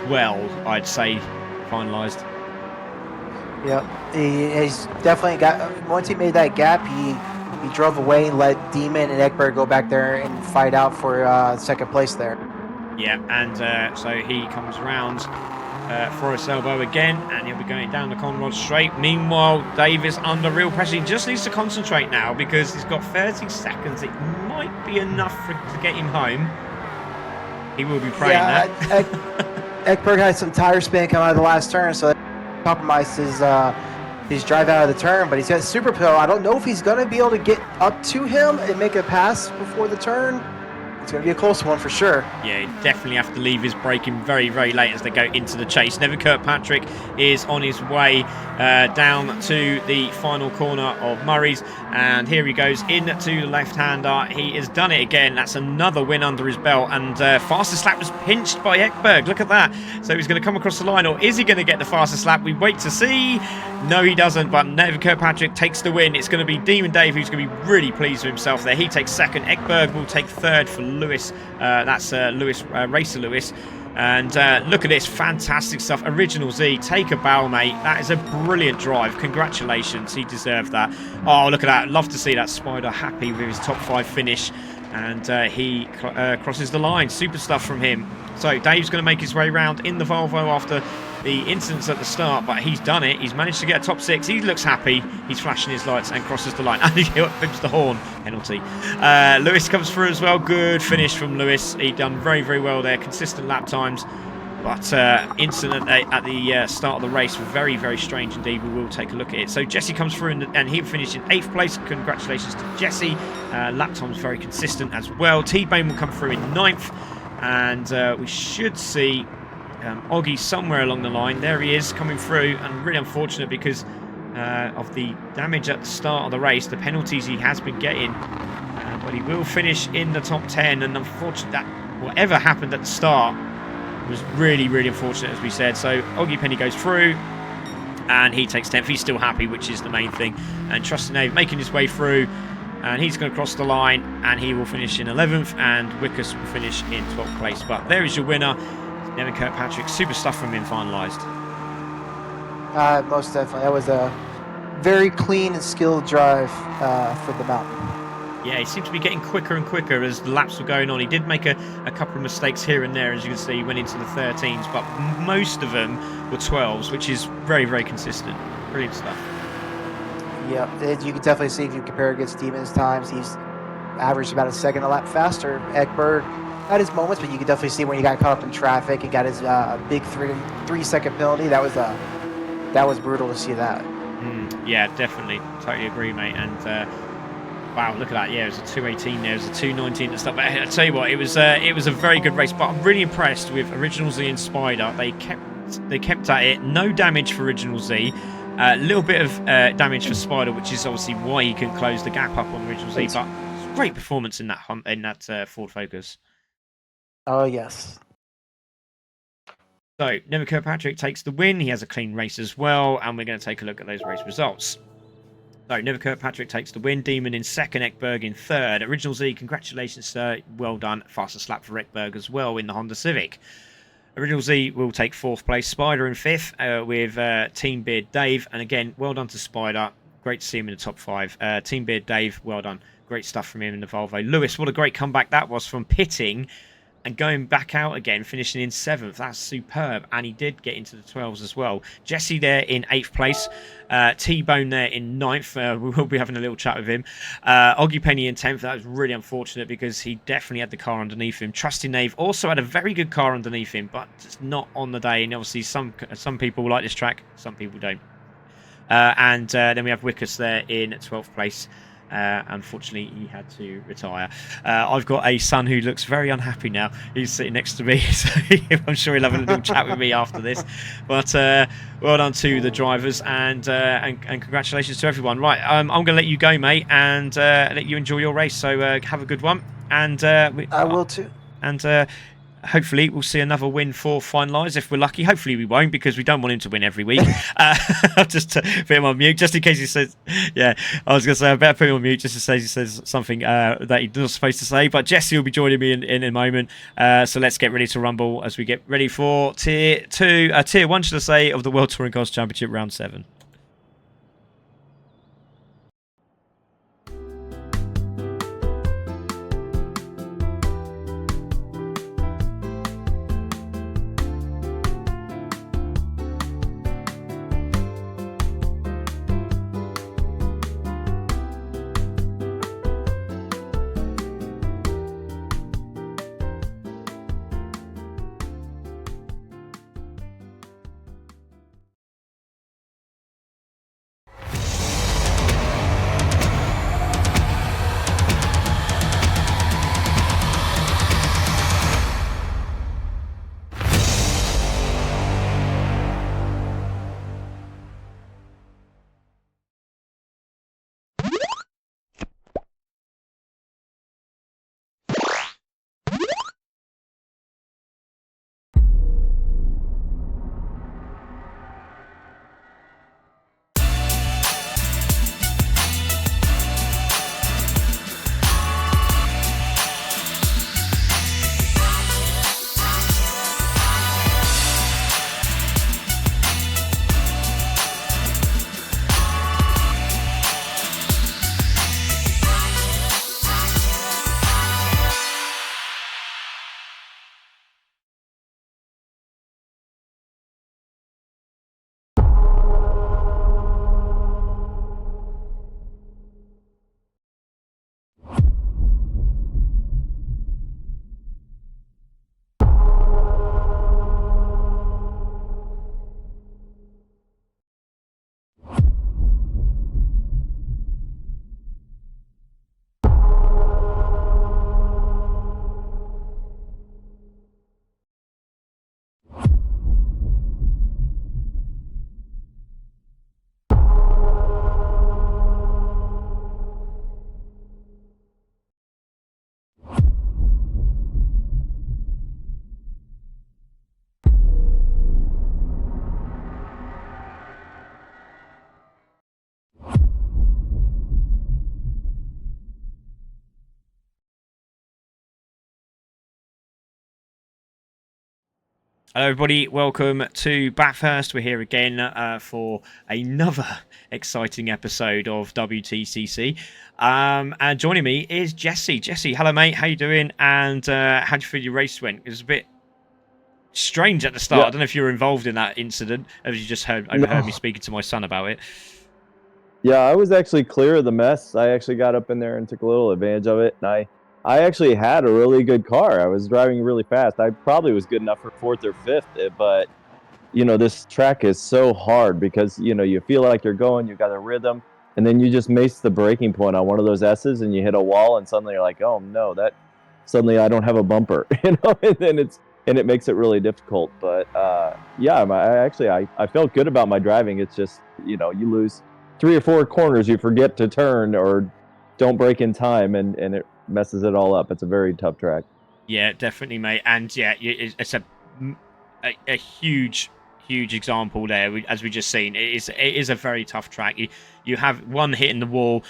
well, I'd say, finalised. Yep, he's definitely got, once he made that gap, he drove away and let Demon and Ekberg go back there and fight out for second place there. Yeah, and so he comes round for his elbow again, and he'll be going down the Conrod straight. Meanwhile, Dave is under real pressure. He just needs to concentrate now because he's got 30 seconds. It might be enough to get him home. He will be praying that. Ekberg had some tire spin coming out of the last turn, so that compromised his drive out of the turn, but he's got Super Pill. I don't know if he's going to be able to get up to him and make a pass before the turn. It's going to be a close one for sure. Yeah, he definitely have to leave his braking very, very late as they go into the chase. Nevin Kirkpatrick is on his way down to the final corner of Murray's, and here he goes into the left-hander. He has done it again. That's another win under his belt, and fastest lap was pinched by Ekberg. Look at that. So he's going to come across the line, or is he going to get the fastest lap? We wait to see. No, he doesn't, but Nevin Kirkpatrick takes the win. It's going to be Demon Dave who's going to be really pleased with himself there. He takes second. Ekberg will take third for Lewis. That's Racer Lewis. And look at this, fantastic stuff. Original Z, take a bow, mate. That is a brilliant drive. Congratulations, he deserved that. Oh, look at that. Love to see that Spider happy with his top 5 finish. And he crosses the line. Super stuff from him. So Dave's going to make his way round in the Volvo after the incidents at the start, but he's done it. He's managed to get a top 6. He looks happy. He's flashing his lights and crosses the line. And he bips the horn. Penalty. Lewis comes through as well. Good finish from Lewis. He done very, very well there. Consistent lap times. But incident at the start of the race, very, very strange indeed. We will take a look at it. So Jesse comes through and he finished in 8th place. Congratulations to Jesse. Lap times very consistent as well. T-Bane will come through in 9th. And we should see Oggy somewhere along the line. There he is coming through, and really unfortunate because of the damage at the start of the race, the penalties he has been getting, but he will finish in the top 10. And unfortunately, that whatever happened at the start was really, really unfortunate, as we said. So Oggy Penny goes through and he takes 10th. He's still happy, which is the main thing. And Trusty Dave making his way through, and he's going to cross the line, and he will finish in 11th, and Wickers will finish in 12th place. But there is your winner, Nevin Kirkpatrick. Super stuff from him finalised. Most definitely. That was a very clean and skilled drive for the mountain. Yeah, he seemed to be getting quicker and quicker as the laps were going on. He did make a couple of mistakes here and there, as you can see. He went into the 13s, but most of them were 12s, which is very, very consistent. Brilliant stuff. Yeah, you can definitely see if you compare against Demon's times, he's averaged about a second a lap faster. Ekberg had his moments, but you can definitely see when he got caught up in traffic and got his big 3-second penalty. That was brutal to see that. Yeah, definitely. Totally agree, mate. And wow, look at that. Yeah, it was a 2:18 there. It was a 2:19 at start. But I tell you what, it was a very good race. But I'm really impressed with Original Z and Spider. They kept at it. No damage for Original Z. A little bit of damage for Spider, which is obviously why he can close the gap up on Original Z. But great performance in that Ford Focus. Oh yes. So Never Kirkpatrick takes the win. He has a clean race as well, and we're going to take a look at those race results. So Never Kirkpatrick takes the win. Demon in second, Ekberg in third. Original Z, congratulations, sir. Well done. Fastest lap for Ekberg as well in the Honda Civic. Original Z will take fourth place. Spider in fifth with Team Beard Dave. And again, well done to Spider. Great to see him in the top five. Team Beard Dave, well done. Great stuff from him in the Volvo. Lewis, what a great comeback that was from pitting and going back out again, finishing in seventh. That's superb. And he did get into the 12s as well. Jesse there in eighth place. T-Bone there in ninth. We will be having a little chat with him. Oggy Penny in 10th. That was really unfortunate because he definitely had the car underneath him. Trusty Nave also had a very good car underneath him, but it's not on the day. And obviously some people like this track, some people don't. And then we have Wickus there in 12th place. Unfortunately, he had to retire. I've got a son who looks very unhappy now. He's sitting next to me, so I'm sure he'll have a little chat with me after this. But well done to the drivers, and congratulations to everyone. Right, I'm going to let you go, mate, and let you enjoy your race. So have a good one, and I will too. And hopefully we'll see another win for Finalise if we're lucky. Hopefully we won't, because we don't want him to win every week. I'll just put him on mute just in case he says, yeah, I was going to say I better put him on mute just in case he says something that he's not supposed to say. But Jesse will be joining me in a moment. So let's get ready to rumble as we get ready for tier 1, should I say, of the World Touring Cars Championship round 7. Hello everybody, welcome to Bathurst. We're here again for another exciting episode of WTCC. And joining me is Jesse. Jesse, hello mate, how you doing? And how do you feel your race went? It was a bit strange at the start. Yeah. I don't know if you were involved in that incident, as you just overheard me speaking to my son about it. Yeah, I was actually clear of the mess. I actually got up in there and took a little advantage of it. And I actually had a really good car. I was driving really fast. I probably was good enough for 4th or 5th, but this track is so hard because you feel like you're going, you got a rhythm, and then you just mace the breaking point on one of those S's, and you hit a wall, and suddenly you're like, oh no, that suddenly I don't have a bumper, and then it makes it really difficult. But yeah, I felt good about my driving. It's just you lose 3 or 4 corners, you forget to turn or don't break in time, and it messes it all up. It's a very tough track. Yeah, definitely, mate. And yeah, it's a huge example there, as we just seen. It is a very tough track. You have one hitting the wall.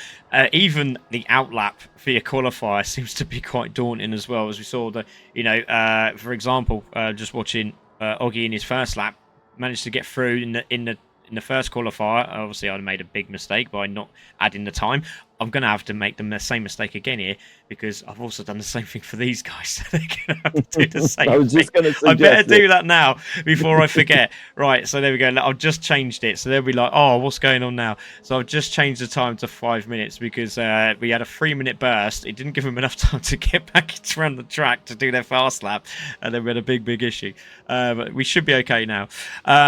Even the outlap for your qualifier seems to be quite daunting as well, as we saw for example, just watching Oggy in his first lap managed to get through in the first qualifier. Obviously, I made a big mistake by not adding the time. I'm going to have to make the same mistake again here, because I've also done the same thing for these guys. So they're going to have to do the same I was just going to suggest I better do that now before I forget. Right, so there we go. I've just changed it. So they'll be like, oh, what's going on now? So I've just changed the time to 5 minutes, because we had a 3-minute burst. It didn't give them enough time to get back around the track to do their fast lap. And then we had a big issue. But we should be okay now.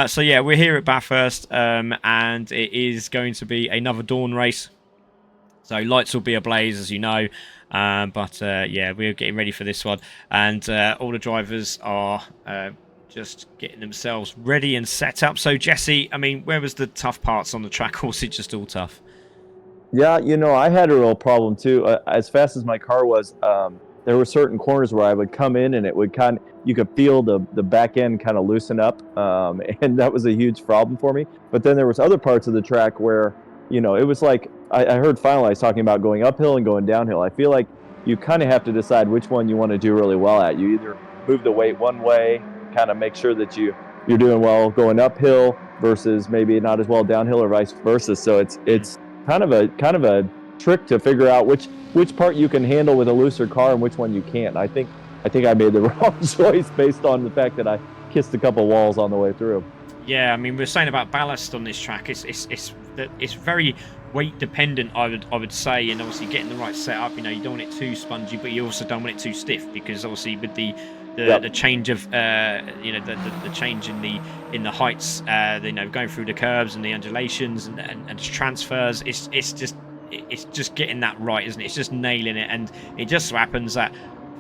So yeah, we're here at Bathurst, and it is going to be another dawn race. So lights will be ablaze, as you know, but yeah, we're getting ready for this one, and all the drivers are just getting themselves ready and set up. So Jesse, I mean, where was the tough parts on the track, or was it just all tough? Yeah, I had a real problem too. As fast as my car was, there were certain corners where I would come in, and it would you could feel the back end kind of loosen up, and that was a huge problem for me. But then there was other parts of the track where it was like I heard finalists talking about going uphill and going downhill. I feel like you kind of have to decide which one you want to do really well at. You either move the weight one way, kind of make sure that you're doing well going uphill, versus maybe not as well downhill, or vice versa. So it's kind of a trick to figure out which part you can handle with a looser car and which one you can't. I think I made the wrong choice based on the fact that I kissed a couple walls on the way through. Yeah, I mean, we're saying about ballast on this track. It's very weight dependent, I would say, and obviously getting the right setup. You don't want it too spongy, but you also don't want it too stiff, because obviously with the change of the change in the heights, going through the curves and the undulations and transfers, it's just getting that right, isn't it? It's just nailing it, and it just so happens that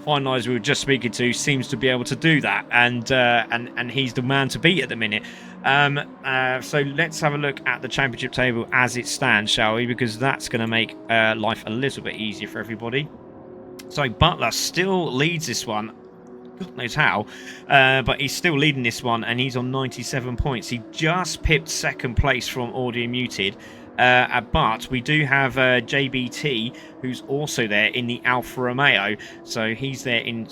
finalizer we were just speaking to seems to be able to do that, and he's the man to beat at the minute. So let's have a look at the championship table as it stands, shall we? Because that's going to make life a little bit easier for everybody. So Butler still leads this one. God knows how, but he's still leading this one, and he's on 97 points. He just pipped second place from Audio Muted. But we do have JBT, who's also there in the Alfa Romeo, so he's there in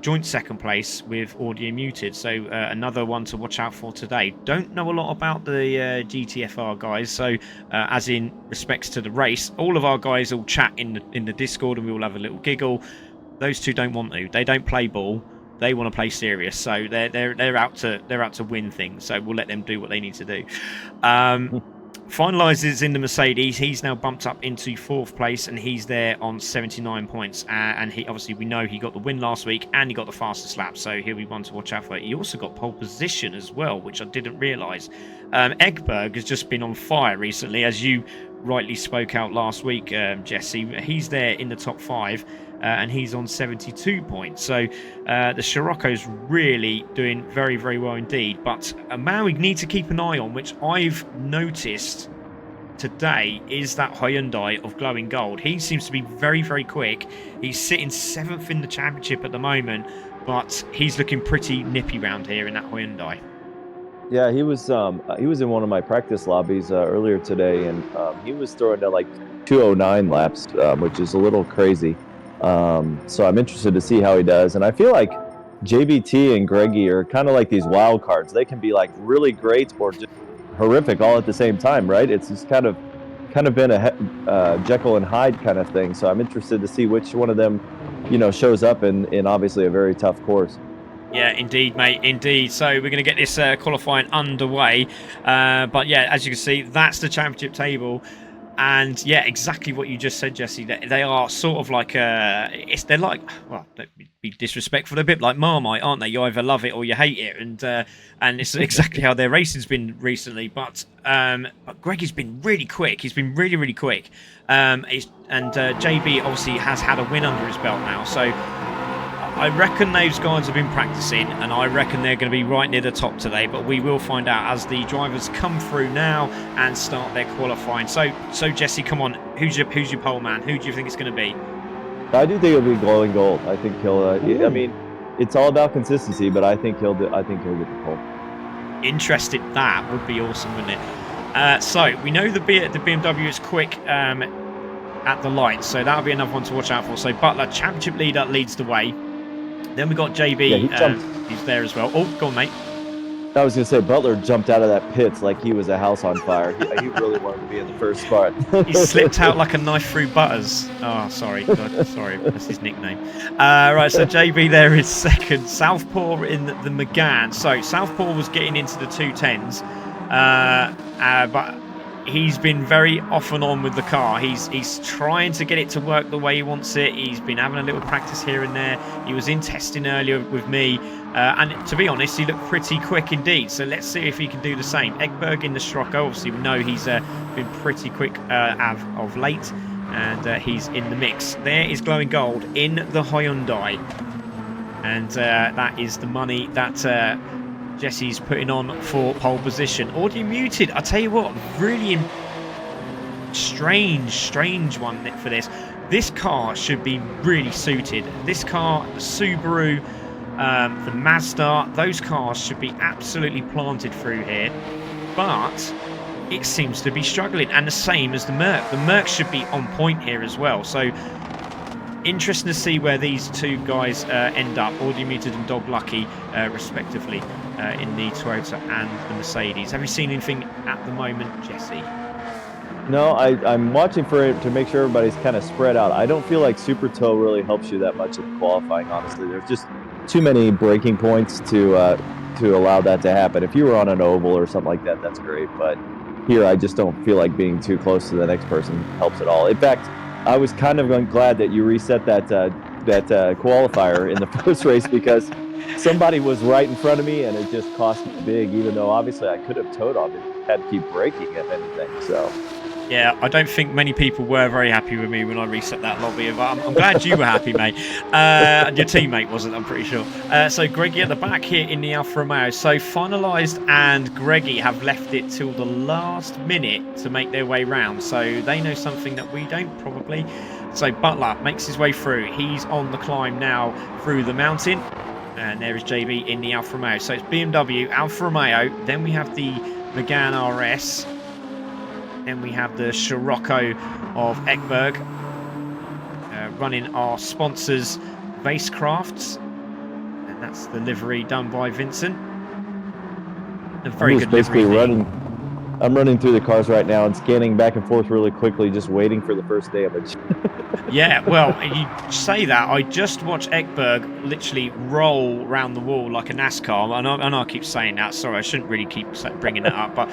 joint second place with Audio Muted. So another one to watch out for today. Don't know a lot about the GTFR guys, so as in respects to the race, all of our guys will chat in the Discord, and we will have a little giggle. Those two don't want to. They don't play ball. They want to play serious, so they're out to win things. So we'll let them do what they need to do. Finalises in the Mercedes. He's now bumped up into 4th place, and he's there on 79 points. And he obviously, we know he got the win last week, and he got the fastest lap, so he'll be one to watch out for. He also got pole position as well, which I didn't realise. Egberg has just been on fire recently, as you rightly spoke out last week, Jesse. He's there in the top 5. And he's on 72 points. So the Scirocco's really doing very, very well indeed. But a man we need to keep an eye on, which I've noticed today, is that Hyundai of glowing gold. He seems to be very, very quick. He's sitting 7th in the championship at the moment, but he's looking pretty nippy round here in that Hyundai. Yeah, he was in one of my practice lobbies earlier today, and he was throwing to like 209 laps, which is a little crazy. So I'm interested to see how he does. And I feel like JBT and Greggy are kind of like these wild cards. They can be like really great or just horrific all at the same time, right? It's just kind of been a Jekyll and Hyde kind of thing. So I'm interested to see which one of them, shows up in obviously a very tough course. Yeah, indeed, mate, indeed. So we're going to get this qualifying underway. But yeah, as you can see, that's the championship table. And yeah, exactly what you just said, Jesse. They are sort of like they're like, well, don't be disrespectful, they're a bit like Marmite, aren't they? You either love it or you hate it, and it's exactly how their racing's been recently. But Greggy's been really quick. He's been really quick. JB obviously has had a win under his belt now, so I reckon those guys have been practicing, and I reckon they're going to be right near the top today. But we will find out as the drivers come through now and start their qualifying. So Jesse, come on, who's your pole man? Who do you think it's going to be? I do think it'll be Glowing Gold. I think he'll. I mean, it's all about consistency, but I think he'll get the pole. Interested. That would be awesome, wouldn't it? So we know the BMW is quick at the lights, so that'll be another one to watch out for. So Butler, championship leader, leads the way. Then we got JB, he's there as well. Oh, go on, mate. I was going to say, Butler jumped out of that pit like he was a house on fire. He really wanted to be in the first spot. He slipped out like a knife through butters. Oh, sorry. Sorry, that's his nickname. Right, so JB there is second. Southpaw in the McGann. So Southpaw was getting into the 210s, but he's been very off and on with the car. He's trying to get it to work the way he wants it. He's been having a little practice here and there. He was in testing earlier with me, and to be honest, he looked pretty quick indeed. So let's see if he can do the same. Ekberg in the Scirocco, obviously we know he's been pretty quick of late, and he's in the mix. There is Glowing Gold in the Hyundai, and that is the money that Jesse's putting on for pole position. Audio muted. I tell you what, really strange one for this. This car should be really suited. This car, the Subaru, the Mazda, those cars should be absolutely planted through here. But it seems to be struggling, and the same as the Merc. The Merc should be on point here as well. So interesting to see where these two guys end up, Audio Muted and Dog Lucky, respectively, in the Toyota and the Mercedes. Have you seen anything at the moment, Jesse? No, I'm watching for it to make sure everybody's kind of spread out. I don't feel like Super Tow really helps you that much in qualifying, honestly. There's just too many braking points to allow that to happen. If you were on an oval or something like that, that's great. But here, I just don't feel like being too close to the next person helps at all. In fact, I was kind of glad that you reset that qualifier in the first race, because somebody was right in front of me and it just cost me big, even though obviously I could have towed off it, had to keep braking if anything. So yeah, I don't think many people were very happy with me when I reset that lobby, but I'm glad you were happy, mate. Your teammate wasn't, I'm pretty sure. So Greggy at the back here in the Alfa Romeo. So Finalised and Greggy have left it till the last minute to make their way round. So they know something that we don't, probably. So Butler makes his way through. He's on the climb now through the mountain. And there is JB in the Alfa Romeo. So it's BMW, Alfa Romeo. Then we have the Megane RS. Then we have the Scirocco of Ekberg, running our sponsors Vacecraft, and that's the livery done by Vincent. A very good livery. I'm running through the cars right now and scanning back and forth really quickly, just waiting for the first damage. Yeah, well, you say that. I just watched Ekberg literally roll around the wall like a NASCAR. I know I keep saying that. Sorry, I shouldn't really keep bringing that up. But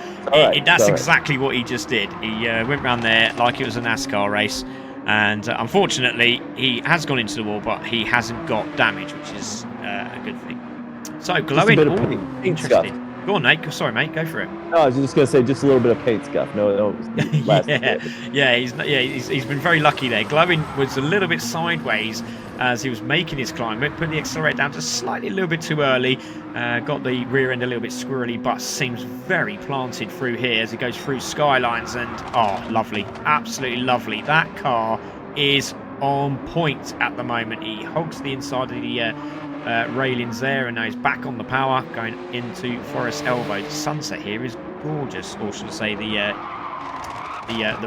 that's exactly what he just did. He went around there like it was a NASCAR race. And unfortunately, he has gone into the wall, but he hasn't got damage, which is a good thing. So, Glowing. Interesting. Go on, Nate. Sorry, mate. Go for it. No, I was just going to say just a little bit of paint scuff. No. He's been very lucky there. Glowing was a little bit sideways as he was making his climb. Put the accelerator down just slightly a little bit too early. Got the rear end a little bit squirrely, but seems very planted through here as he goes through skylines. And lovely, absolutely lovely. That car is on point at the moment. He hogs the inside of the railings there, and now he's back on the power going into Forest Elbow. The sunset here is gorgeous, or should I say the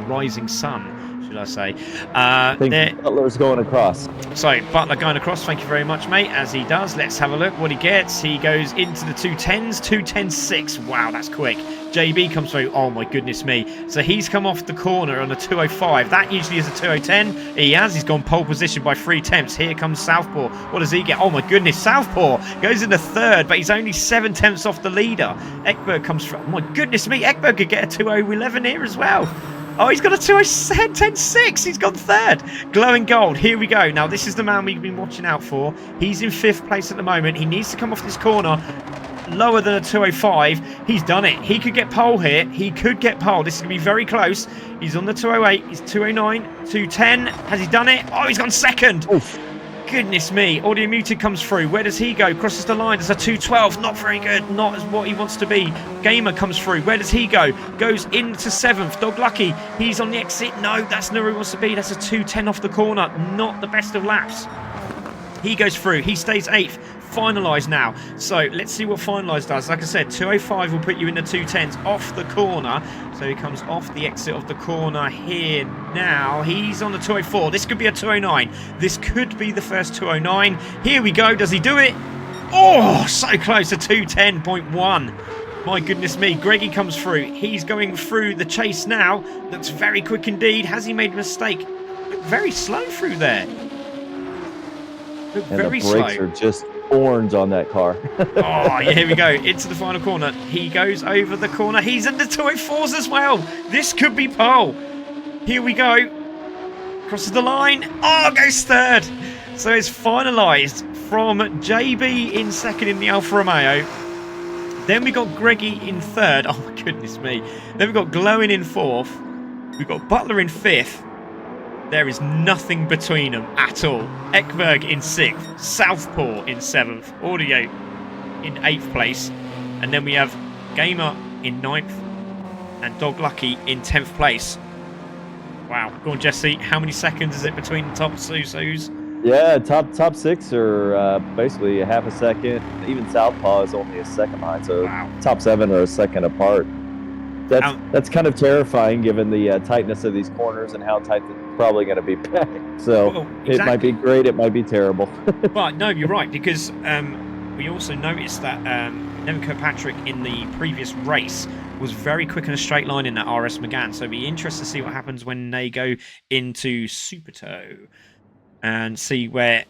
rising sun, should I say. I think Butler's going across. So Butler going across, thank you very much, mate. As he does, let's have a look what he gets. He goes into the 210s, 210.6. Wow, that's quick. JB comes through. Oh my goodness me. So he's come off the corner on a 205. That usually is a 2010. He's gone pole position by 3 tenths. Here comes Southpaw. What does he get? Oh my goodness, Southpaw goes in the third, but he's only 7 tenths off the leader. Ekberg comes through. Oh my goodness me, Ekberg could get a 2011 here as well. Oh, he's got a 2:10.6. He's gone third. Glowing gold. Here we go. Now, this is the man we've been watching out for. He's in 5th place at the moment. He needs to come off this corner lower than a 2:05. He's done it. He could get pole here. He could get pole. This is going to be very close. He's on the 2:08. He's 2:09, 2:10. Has he done it? Oh, he's gone second. Oof. Goodness me. Audio Muted comes through. Where does he go? Crosses the line. There's a 2:12. Not very good. Not as what he wants to be. Gamer comes through. Where does he go? Goes into 7th. Dog Lucky. He's on the exit. No, that's not where he wants to be. That's a 2:10 off the corner. Not the best of laps. He goes through. He stays 8th. Finalised now. So let's see what Finalised does. Like I said, 2:05 will put you in the 2:10s off the corner. So he comes off the exit of the corner here now. He's on the 2:04. This could be a 2:09. This could be the first 2:09. Here we go. Does he do it? Oh, so close to 2:10.1. My goodness me. Greggy comes through. He's going through the chase now. Looks very quick indeed. Has he made a mistake? Looked very slow through there. Looked And very the brakes slow. are just orange on that car. Oh, yeah, here we go. Into the final corner. He goes over the corner. He's in the 2:04s as well. This could be pole. Here we go. Crosses the line. Oh, goes third. So it's finalised from JB in second in the Alfa Romeo. Then we got Greggy in third. Oh, my goodness me. Then we've got Glowing in 4th. We've got Butler in 5th. There is nothing between them at all. Ekberg in 6th, Southpaw in 7th, Audio in 8th place, and then we have Gamer in 9th and Dog Lucky in 10th place. Wow, go on Jesse, how many seconds is it between the top Susus? Yeah, top 6 are basically a half a second. Even Southpaw is only a second behind, so Wow. top 7 are a second apart. That's kind of terrifying given the tightness of these corners and how tight they're probably going to be packed. So Well, It might be great, it might be terrible. But no, you're right, because we also noticed that Nevin Kirkpatrick in the previous race was very quick in a straight line in that RS Megane. So it'll be interesting to see what happens when they go into Supertow and see where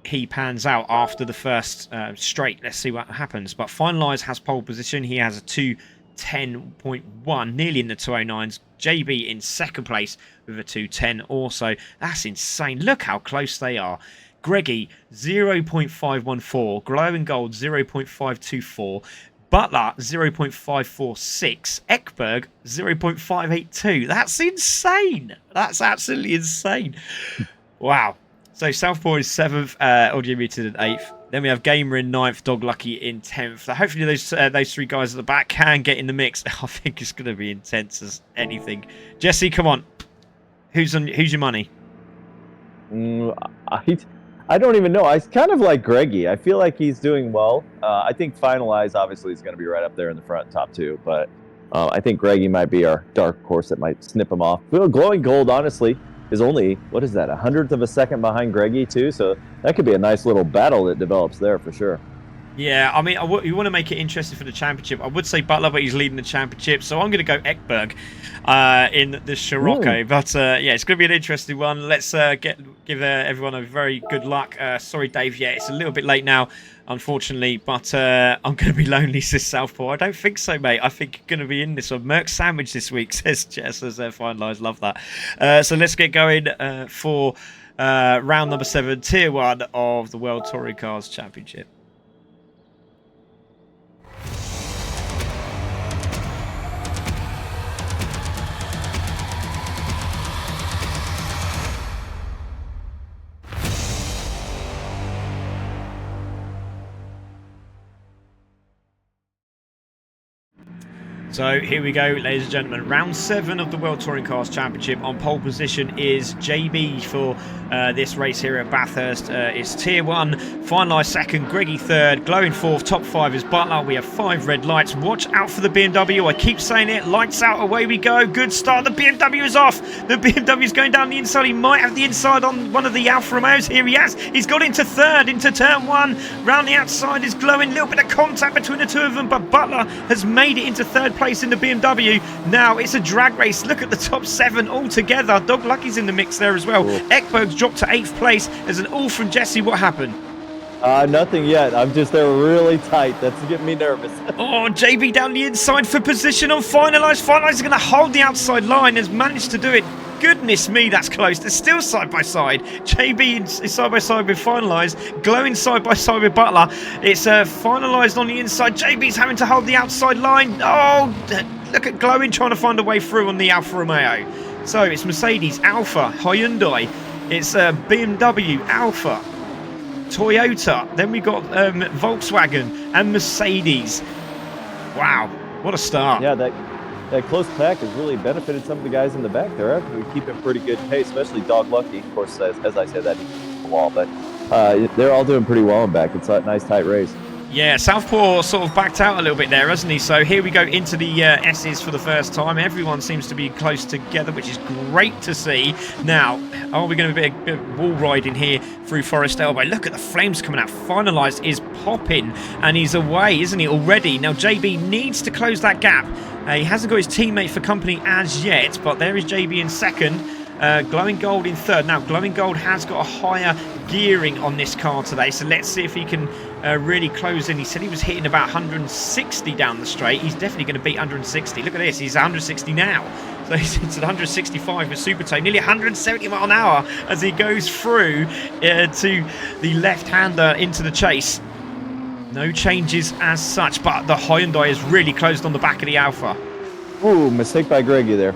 he pans out after the first straight. Let's see what happens. But Finalise has pole position. He has a 2:10.1, nearly in the 2:09s. JB in second place with a 2:10 also. That's insane. Look how close they are. Greggy 0.514, Glowing Gold 0.524, Butler 0.546, Ekberg 0.582. That's insane. That's absolutely insane. Wow. So Southpaw is 7th, Audio Muted in 8th. Then we have Gamer in 9th, Dog Lucky in 10th. So hopefully those 3 guys at the back can get in the mix. I think it's going to be intense as anything. Jesse, come on. Who's your money? I don't even know. I kind of like Greggy. I feel like he's doing well. I think Finalize obviously is going to be right up there in the front, top 2. But I think Greggy might be our dark horse that might snip him off. Well, Glowing Gold, honestly, is only, what is that, 100th of a second behind Greggy too, so that could be a nice little battle that develops there for sure. Yeah, I mean, you want to make it interesting for the championship. I would say Butler, but he's leading the championship, so I'm going to go Ekberg in the Scirocco. But yeah, it's going to be an interesting one. Let's give everyone a very good luck. Sorry, Dave. Yeah, it's a little bit late now, unfortunately, but I'm going to be lonely, says Southpaw. I don't think so, mate. I think you're going to be in this one. Merc sandwich this week, says Jess, as finalised. Love that. So let's get going for round number 7, Tier 1 of the World Touring Cars Championship. So here we go, ladies and gentlemen. Round 7 of the World Touring Cars Championship. On pole position is JB for this race here at Bathurst. It's Tier 1, Finalised second, Greggy third, Glowing fourth, top 5 is Butler. We have 5 red lights. Watch out for the BMW. I keep saying it. Lights out, away we go. Good start. The BMW is off. The BMW is going down the inside. He might have the inside on one of the Alfa Romeos. Here he has. He's got into third, into turn 1. Round the outside is Glowing. A little bit of contact between the two of them, but Butler has made it into third place in the BMW. Now it's a drag race. Look at the top 7 all together. Dog Lucky's in the mix there as well. Cool. Ekberg's dropped to 8th place. There's an all from Jesse. What happened? Nothing yet. I'm just there really tight. That's getting me nervous. Oh, JB down the inside for position on Finalize. Finalize is going to hold the outside line. Has managed to do it. Goodness me, that's close. They're still side by side. JB is side by side with Finalize. Glowing side by side with Butler. It's Finalized on the inside. JB's having to hold the outside line. Oh, look at Glowing trying to find a way through on the Alfa Romeo. So it's Mercedes, Alfa, Hyundai. It's BMW, Alfa, Toyota. Then we got Volkswagen and Mercedes. Wow, what a start. Yeah, that close pack has really benefited some of the guys in the back. They're actually keeping pretty good pace, especially Dog Lucky. Of course, as I said, that he's the wall, but they're all doing pretty well in back. It's a nice tight race. Yeah, Southpaw sort of backed out a little bit there, hasn't he? So here we go into the S's for the first time. Everyone seems to be close together, which is great to see. Now, are we going to be a bit of wall riding here through Forest Elbow? Look at the flames coming out. Finalised is popping, and he's away, isn't he, already? Now, JB needs to close that gap. He hasn't got his teammate for company as yet, but there is JB in second. Glowing Gold in third. Now, Glowing Gold has got a higher gearing on this car today, so let's see if he can really close in. He said he was hitting about 160 down the straight. He's definitely going to beat 160. Look at this, he's 160 now. So he's at 165 with Super Tow, nearly 170 mile an hour as he goes through to the left-hander into the chase. No changes as such, but the Hyundai is really closed on the back of the Alfa. Ooh, mistake by Greggy there.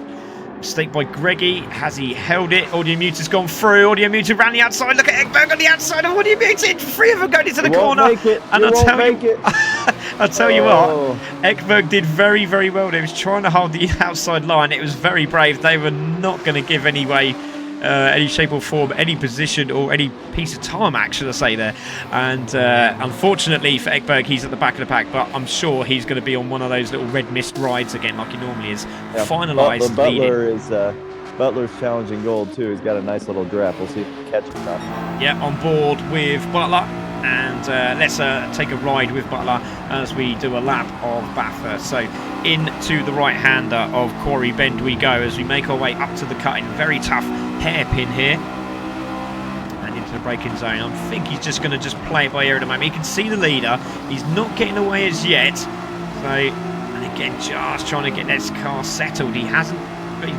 Mistake by Greggy. Has he held it? Audio Muted going through. Audio Muted ran the outside. Look at Ekberg on the outside of Audio Muted. Three of them going into the corner. And I'll tell you what, Ekberg did very, very well. He was trying to hold the outside line. It was very brave. They were not going to give any way, any shape or form, any position or any piece of tarmac, should I say there. And unfortunately for Ekberg, he's at the back of the pack, but I'm sure he's going to be on one of those little red mist rides again like he normally is. Yeah. Finalised Butler's challenging gold too. He's got a nice little draft. We'll see if he can catch him now. Yeah, on board with Butler. And let's take a ride with Butler as we do a lap of Bathurst. So into the right-hander of Quarry Bend we go as we make our way up to the cutting. Very tough hairpin here. And into the braking zone. I think he's just going to play it by ear at the moment. He can see the leader. He's not getting away as yet. So, and again, just trying to get this car settled. He's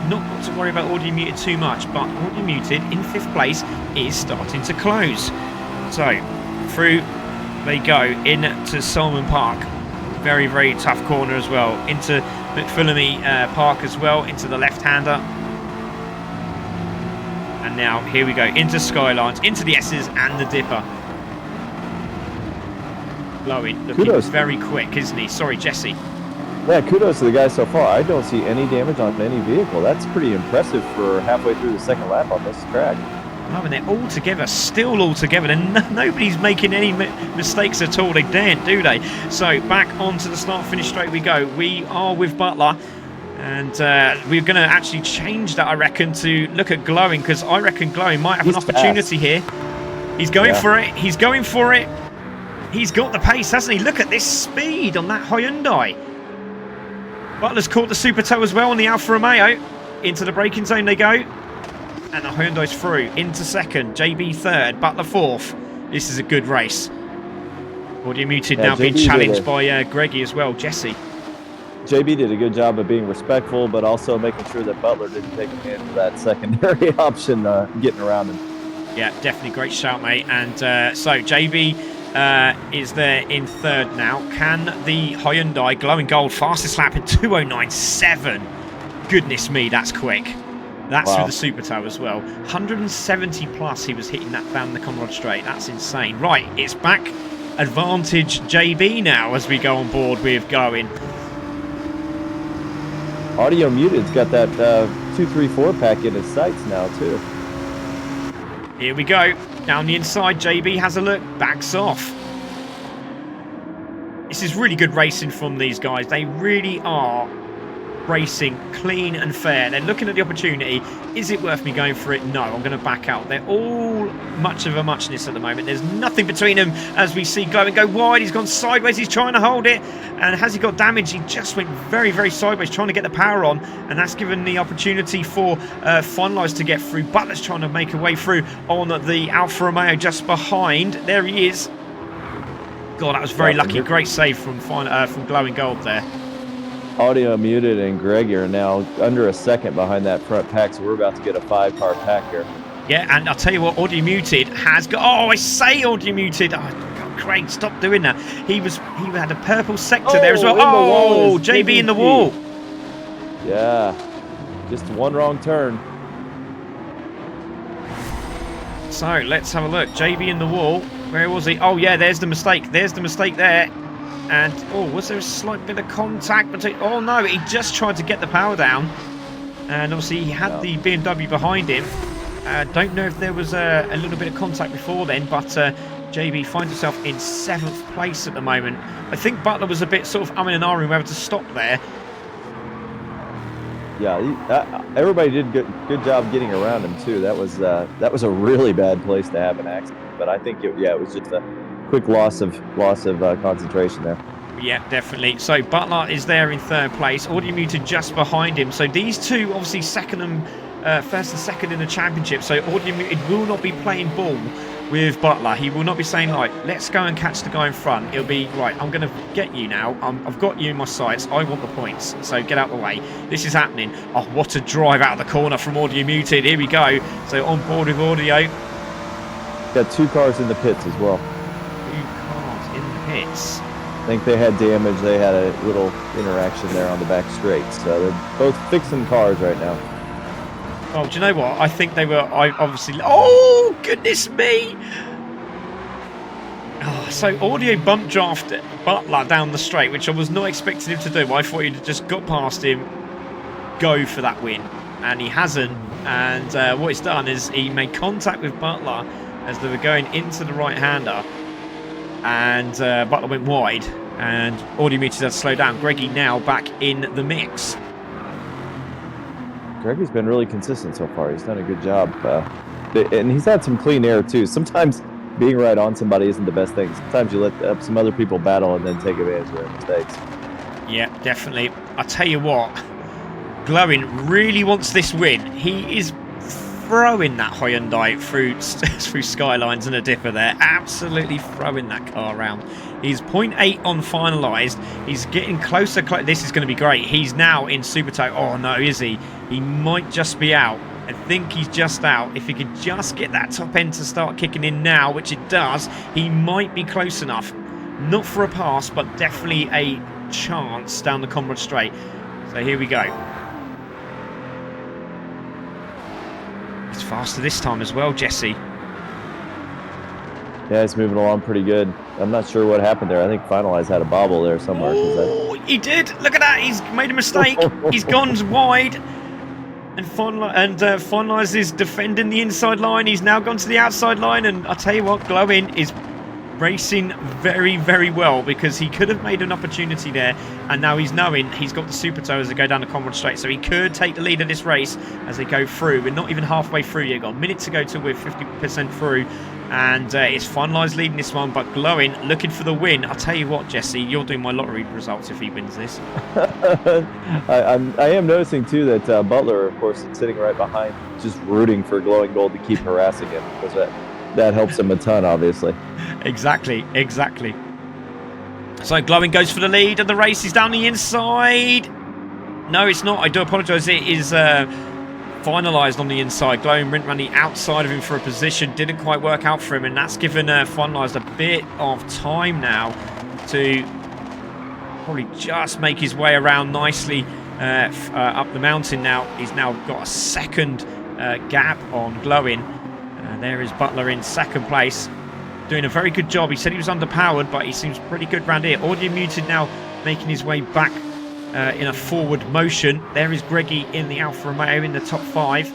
not got to worry about Audio Muted too much, but Audio Muted in 5th place is starting to close. So, through they go into Solomon Park. Very, very tough corner as well. Into McPhillamy Park as well, into the left-hander. And now, here we go, into Skylines, into the S's and the Dipper. Glowing, looking very quick, isn't he? Sorry, Jesse. Yeah, kudos to the guys so far. I don't see any damage on any vehicle. That's pretty impressive for halfway through the second lap on this track. Oh, and they're all together, still all together, and nobody's making any mistakes at all. They daren't, do they? So back onto the start-finish straight we go. We are with Butler, and we're going to actually change that, I reckon, to look at Glowing, because I reckon Glowing might have an opportunity here. He's going for it. He's going for it. He's got the pace, hasn't he? Look at this speed on that Hyundai. Butler's caught the Super Tow as well on the Alfa Romeo. Into the braking zone they go. And the Hyundai's through. Into second. JB third. Butler fourth. This is a good race. Audio Muted now being challenged by Greggy as well. Jesse. JB did a good job of being respectful, but also making sure that Butler didn't take advantage of that secondary option getting around him. Yeah, definitely great shout, mate. And so JB is there in third now. Can the Hyundai Glowing Gold fastest lap in 2:09.7? Goodness me, that's quick. That's with the Super Tow as well. 170 plus he was hitting that down the Conrad Straight. That's insane. Right, it's back advantage JB now as we go on board with Glowing. Audio Muted's got that 234 pack in his sights now too. Here we go. Down the inside, JB has a look, backs off. This is really good racing from these guys. They really are racing clean and fair. They're looking at the opportunity. Is it worth me going for it? No, I'm going to back out. They're all much of a muchness at the moment. There's nothing between them as we see Glowing go wide. He's gone sideways. He's trying to hold it. And has he got damage? He just went very, very sideways trying to get the power on. And that's given the opportunity for Finalised to get through. Butler's trying to make a way through on the Alfa Romeo just behind. There he is. God, that was very Yeah, lucky. Great save from Glowing Gold there. Audio muted and Greg are now under a second behind that front pack, so we're about to get a 5-car pack here. Yeah, and I'll tell you what, Audio Muted has got... Oh, I say Audio Muted. Oh, God, Craig, stop doing that. He had a purple sector there as well. Oh, JB in the wall. Yeah, just one wrong turn. So, let's have a look. JB in the wall. Where was he? Oh, yeah, there's the mistake. There's the mistake there. And, oh, was there a slight bit of contact between... Oh, no, he just tried to get the power down. And, obviously, he had the BMW behind him. Don't know if there was a little bit of contact before then, but JB finds himself in 7th place at the moment. I think Butler was a bit sort of umming and ahhing whether to stop there. Yeah, everybody did good job getting around him too. That was a really bad place to have an accident. But I think it was just a quick loss of concentration there. Yeah, definitely. So Butler is there in 3rd place. Audio Muted just behind him. So these two, obviously, first and second in the championship. So Audio Muted will not be playing ball with Butler. He will not be saying, like, let's go and catch the guy in front. It'll be, right, I'm going to get you now. I've got you in my sights. I want the points. So get out of the way. This is happening. Oh, what a drive out of the corner from Audio Muted. Here we go. So on board with Audio. Got 2 cars in the pits as well. 2 cars in the pits. I think they had damage. They had a little interaction there on the back straight. So they're both fixing cars right now. Oh, do you know what? I think they were obviously... Oh, goodness me! Oh, so Audio bump drafted Butler down the straight, which I was not expecting him to do. I thought he'd have just got past him, go for that win. And he hasn't. And what he's done is he made contact with Butler as they were going into the right-hander. And Butler went wide. And Audio Muted had to slow down. Greggy now back in the mix. Gregory's been really consistent so far. He's done a good job. And he's had some clean air, too. Sometimes being right on somebody isn't the best thing. Sometimes you let some other people battle and then take advantage of their mistakes. Yeah, definitely. I tell you what, Glowing really wants this win. He is throwing that Hyundai through skylines and a dipper there. Absolutely throwing that car around. He's 0.8 on finalised. He's getting closer. This is going to be great. He's now in Super Tow. Oh, no, is he? He might just be out. I think he's just out. If he could just get that top end to start kicking in now, which it does, he might be close enough. Not for a pass, but definitely a chance down the Conrad Straight. So here we go. He's faster this time as well, Jesse. Yeah, he's moving along pretty good. I'm not sure what happened there. I think Finalize had a bobble there somewhere. Oh, he did. Look at that. He's made a mistake. He's gone wide. And Finalize is defending the inside line. He's now gone to the outside line. And I'll tell you what, Glowing is racing very, very well, because he could have made an opportunity there, and now he's knowing he's got the Super Tow as they go down the Conrad Straight, so he could take the lead of this race as they go through. We're not even halfway through yet. Got a minute to go till we're 50% through, and it's Finalised leading this one, but Glowing looking for the win. I'll tell you what, Jesse, you're doing my lottery results if he wins this. I am noticing too that Butler, of course, is sitting right behind, just rooting for Glowing Gold to keep harassing him, because that helps him a ton, obviously. Exactly. So Glowing goes for the lead, and the race is down the inside. No, it's not. I do apologise. It is Finalised on the inside. Glowing went around the outside of him for a position. Didn't quite work out for him, and that's given Finalised a bit of time now to probably just make his way around nicely up the mountain now. He's now got a second gap on Glowing. There is Butler in second place, doing a very good job. He said he was underpowered, but he seems pretty good round here. Audio Muted now making his way back in a forward motion. There is Greggy in the Alfa Romeo in the top 5.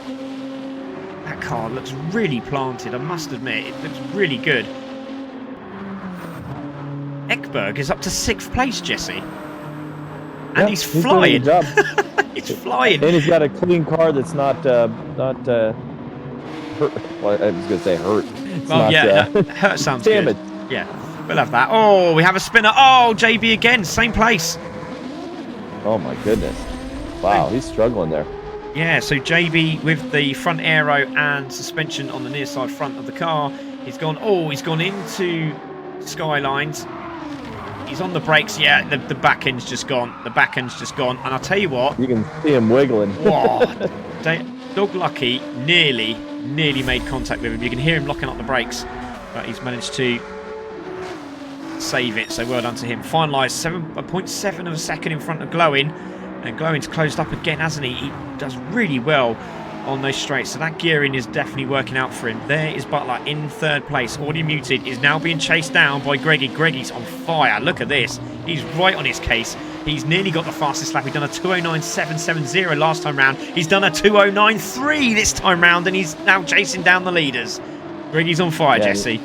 That car looks really planted, I must admit. It looks really good. Ekberg is up to 6th place, Jesse. And he's flying. He's flying. And he's got a clean car that's not hurt. Well, I was going to say hurt. It's hurt sounds good. Yeah, we'll have that. Oh, we have a spinner. Oh, JB again, same place. Oh my goodness. Wow, he's struggling there. Yeah, so JB with the front aero and suspension on the near side front of the car. He's gone into Skylines. He's on the brakes. Yeah, the back end's just gone. The back end's just gone. And I'll tell you what. You can see him wiggling. Whoa, Dog Lucky nearly made contact with him. You can hear him locking up the brakes, but he's managed to save it. So well done to him. Finalised 7.7 of a second in front of Glowing, and Glowing's closed up again, hasn't he? He does really well on those straights, so that gearing is definitely working out for him. There is Butler in third place. Audio Muted is now being chased down by Greggy. Greggy's on fire. Look at this. He's right on his case. He's nearly got the fastest lap. He's done a 209.770 last time round. He's done a 209.3 this time round, and he's now chasing down the leaders. Greggy's on fire, Yeah, Jesse.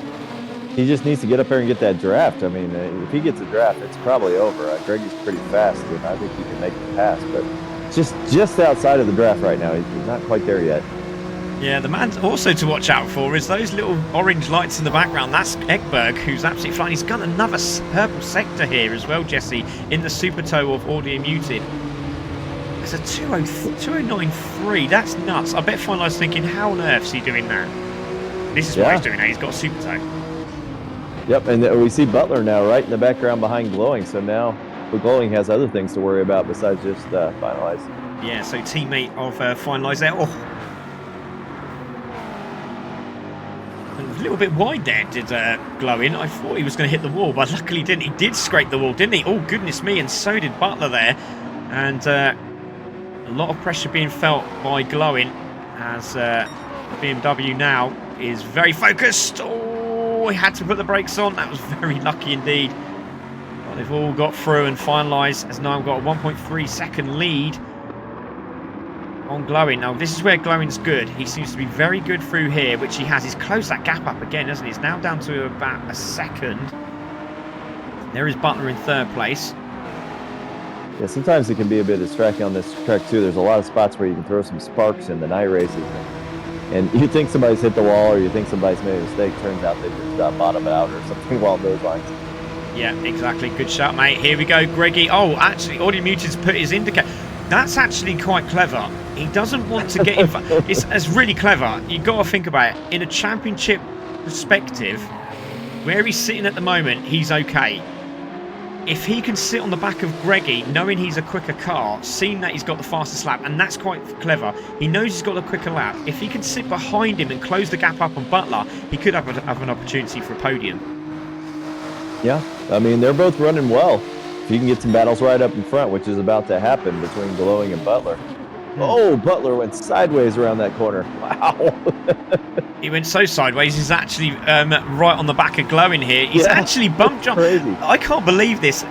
He just needs to get up there and get that draft. I mean, if he gets a draft, it's probably over. Greggy's pretty fast, and I think he can make the pass, but just outside of the draft right now. He's not quite there yet. Yeah, the man also to watch out for is those little orange lights in the background. That's Ekberg, who's absolutely flying. He's got another purple sector here as well, Jesse, in the super tow of Audio Muted. There's a 209.3. That's nuts. I bet Finali's thinking, how on earth is he doing that? This is what he's doing now. He's got a super tow. Yep, and we see Butler now right in the background behind Glowing. So now Glowing has other things to worry about besides just Finalize. Yeah, so teammate of Finalize there. Oh. A little bit wide there, did Glowing. I thought he was going to hit the wall, but luckily didn't. He did scrape the wall, didn't he? Oh, goodness me, and so did Butler there. And a lot of pressure being felt by Glowing as BMW now is very focused. Oh, he had to put the brakes on. That was very lucky indeed. But they've all got through, and Finalize has now got a 1.3 second lead on Glowing. Now, this is where Glowing's good. He seems to be very good through here, which he has. He's closed that gap up again, hasn't he? It's now down to about a second. There is Butler in third place. Yeah, sometimes it can be a bit distracting on this track too. There's a lot of spots where you can throw some sparks in the night races, and you think somebody's hit the wall or you think somebody's made a mistake. Turns out they just bottom it out or something along those lines. Yeah, exactly. Good shot, mate. Here we go, Greggy. Oh, actually, Audio Muted's put his indicator. That's actually quite clever. He doesn't want to get in front. It's really clever. You've got to think about it. In a championship perspective, where he's sitting at the moment, he's okay. If he can sit on the back of Greggy, knowing he's a quicker car, seeing that he's got the fastest lap, and that's quite clever. He knows he's got a quicker lap. If he can sit behind him and close the gap up on Butler, he could have an opportunity for a podium. Yeah, I mean, they're both running well. If you can get some battles right up in front, which is about to happen between Glowing and Butler. Oh, Butler went sideways around that corner. Wow. He went so sideways, he's actually right on the back of Glowing here. He's actually bump drafting. I can't believe this.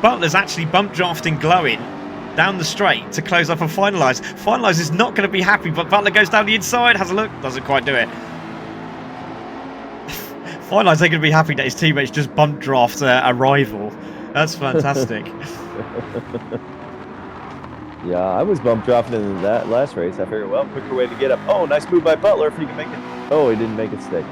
Butler's actually bump drafting Glowing down the straight to close up and Finalize. Finalize is not going to be happy, but Butler goes down the inside, has a look, doesn't quite do it. Finalize ain't going to be happy that his teammates just bump draft a rival. That's fantastic. Yeah, I was bump dropping in that last race. I figured, well, quicker way to get up. Oh, nice move by Butler if he can make it. Oh, he didn't make it stick.